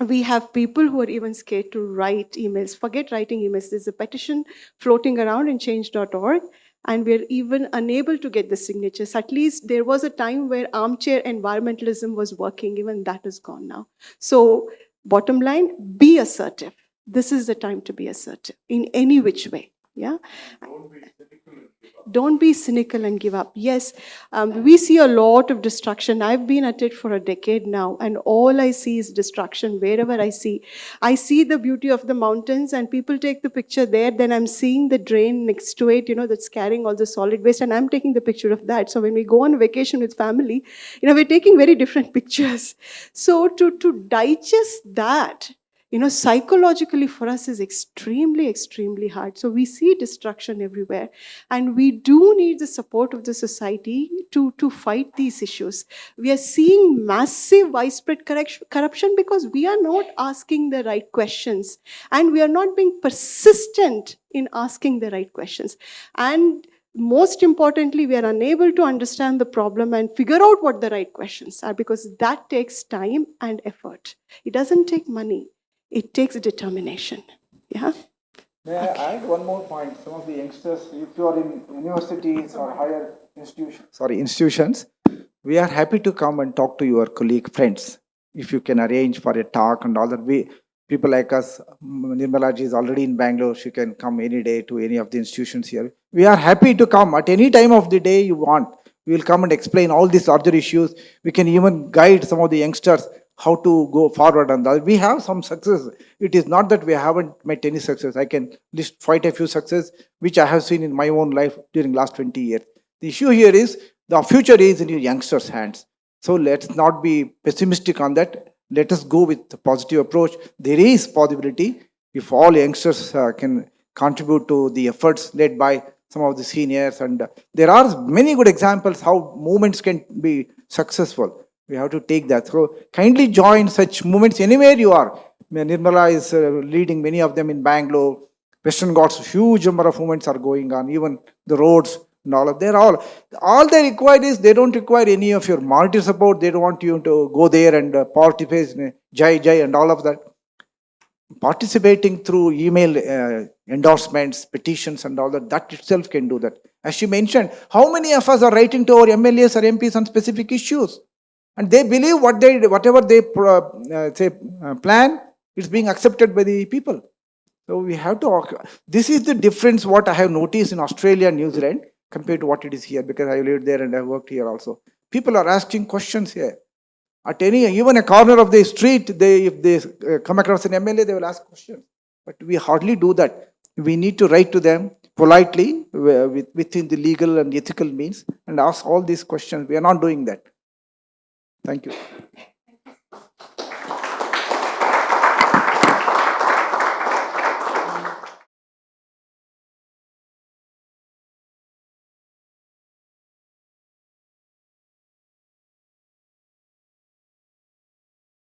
We have people who are even scared to write emails. Forget writing emails. There's a petition floating around in change.org, and we're even unable to get the signatures. At least there was a time where armchair environmentalism was working. Even that is gone now. So bottom line, be assertive. This is the time to be assertive in any which way. Yeah. Don't be cynical and give up. Yes, we see a lot of destruction. I've been at it for a decade now, and all I see is destruction wherever I see. I see the beauty of the mountains, and people take the picture there. Then I'm seeing the drain next to it, that's carrying all the solid waste, and I'm taking the picture of that. So when we go on vacation with family, we're taking very different pictures. So to digest that, psychologically for us is extremely, extremely hard. So we see destruction everywhere. And we do need the support of the society to fight these issues. We are seeing massive widespread corruption because we are not asking the right questions. And we are not being persistent in asking the right questions. And most importantly, we are unable to understand the problem and figure out what the right questions are, because that takes time and effort. It doesn't take money. It takes determination. Yeah. May I add one more point? Some of the youngsters, if you are in universities or higher institutions, we are happy to come and talk to your colleague friends. If you can arrange for a talk and all that, people like us, Nirmala ji is already in Bangalore, she can come any day to any of the institutions here. We are happy to come at any time of the day you want. We will come and explain all these other issues. We can even guide some of the youngsters how to go forward on that. We have some success. It is not that we haven't met any success. I can list quite a few success which I have seen in my own life during last 20 years. The issue here is the future is in your youngsters' hands. So let's not be pessimistic on that. Let us go with the positive approach. There is possibility if all youngsters can contribute to the efforts led by some of the seniors, and there are many good examples how movements can be successful. We have to take that. So kindly join such movements anywhere you are. Nirmala is leading many of them in Bangalore. Western Ghats, huge number of movements are going on, even the roads and all of that. All they require is, they don't require any of your monetary support. They don't want you to go there and participate in Jai and all of that. Participating through email endorsements, petitions and all that, that itself can do that. As she mentioned, how many of us are writing to our MLAs or MPs on specific issues? And they believe whatever they plan is being accepted by the people. So we have to, this is the difference what I have noticed in Australia and New Zealand compared to what it is here, because I lived there and I worked here also. People are asking questions here. At even a corner of the street, if they come across an MLA, they will ask questions. But we hardly do that. We need to write to them politely within the legal and ethical means and ask all these questions. We are not doing that. Thank you.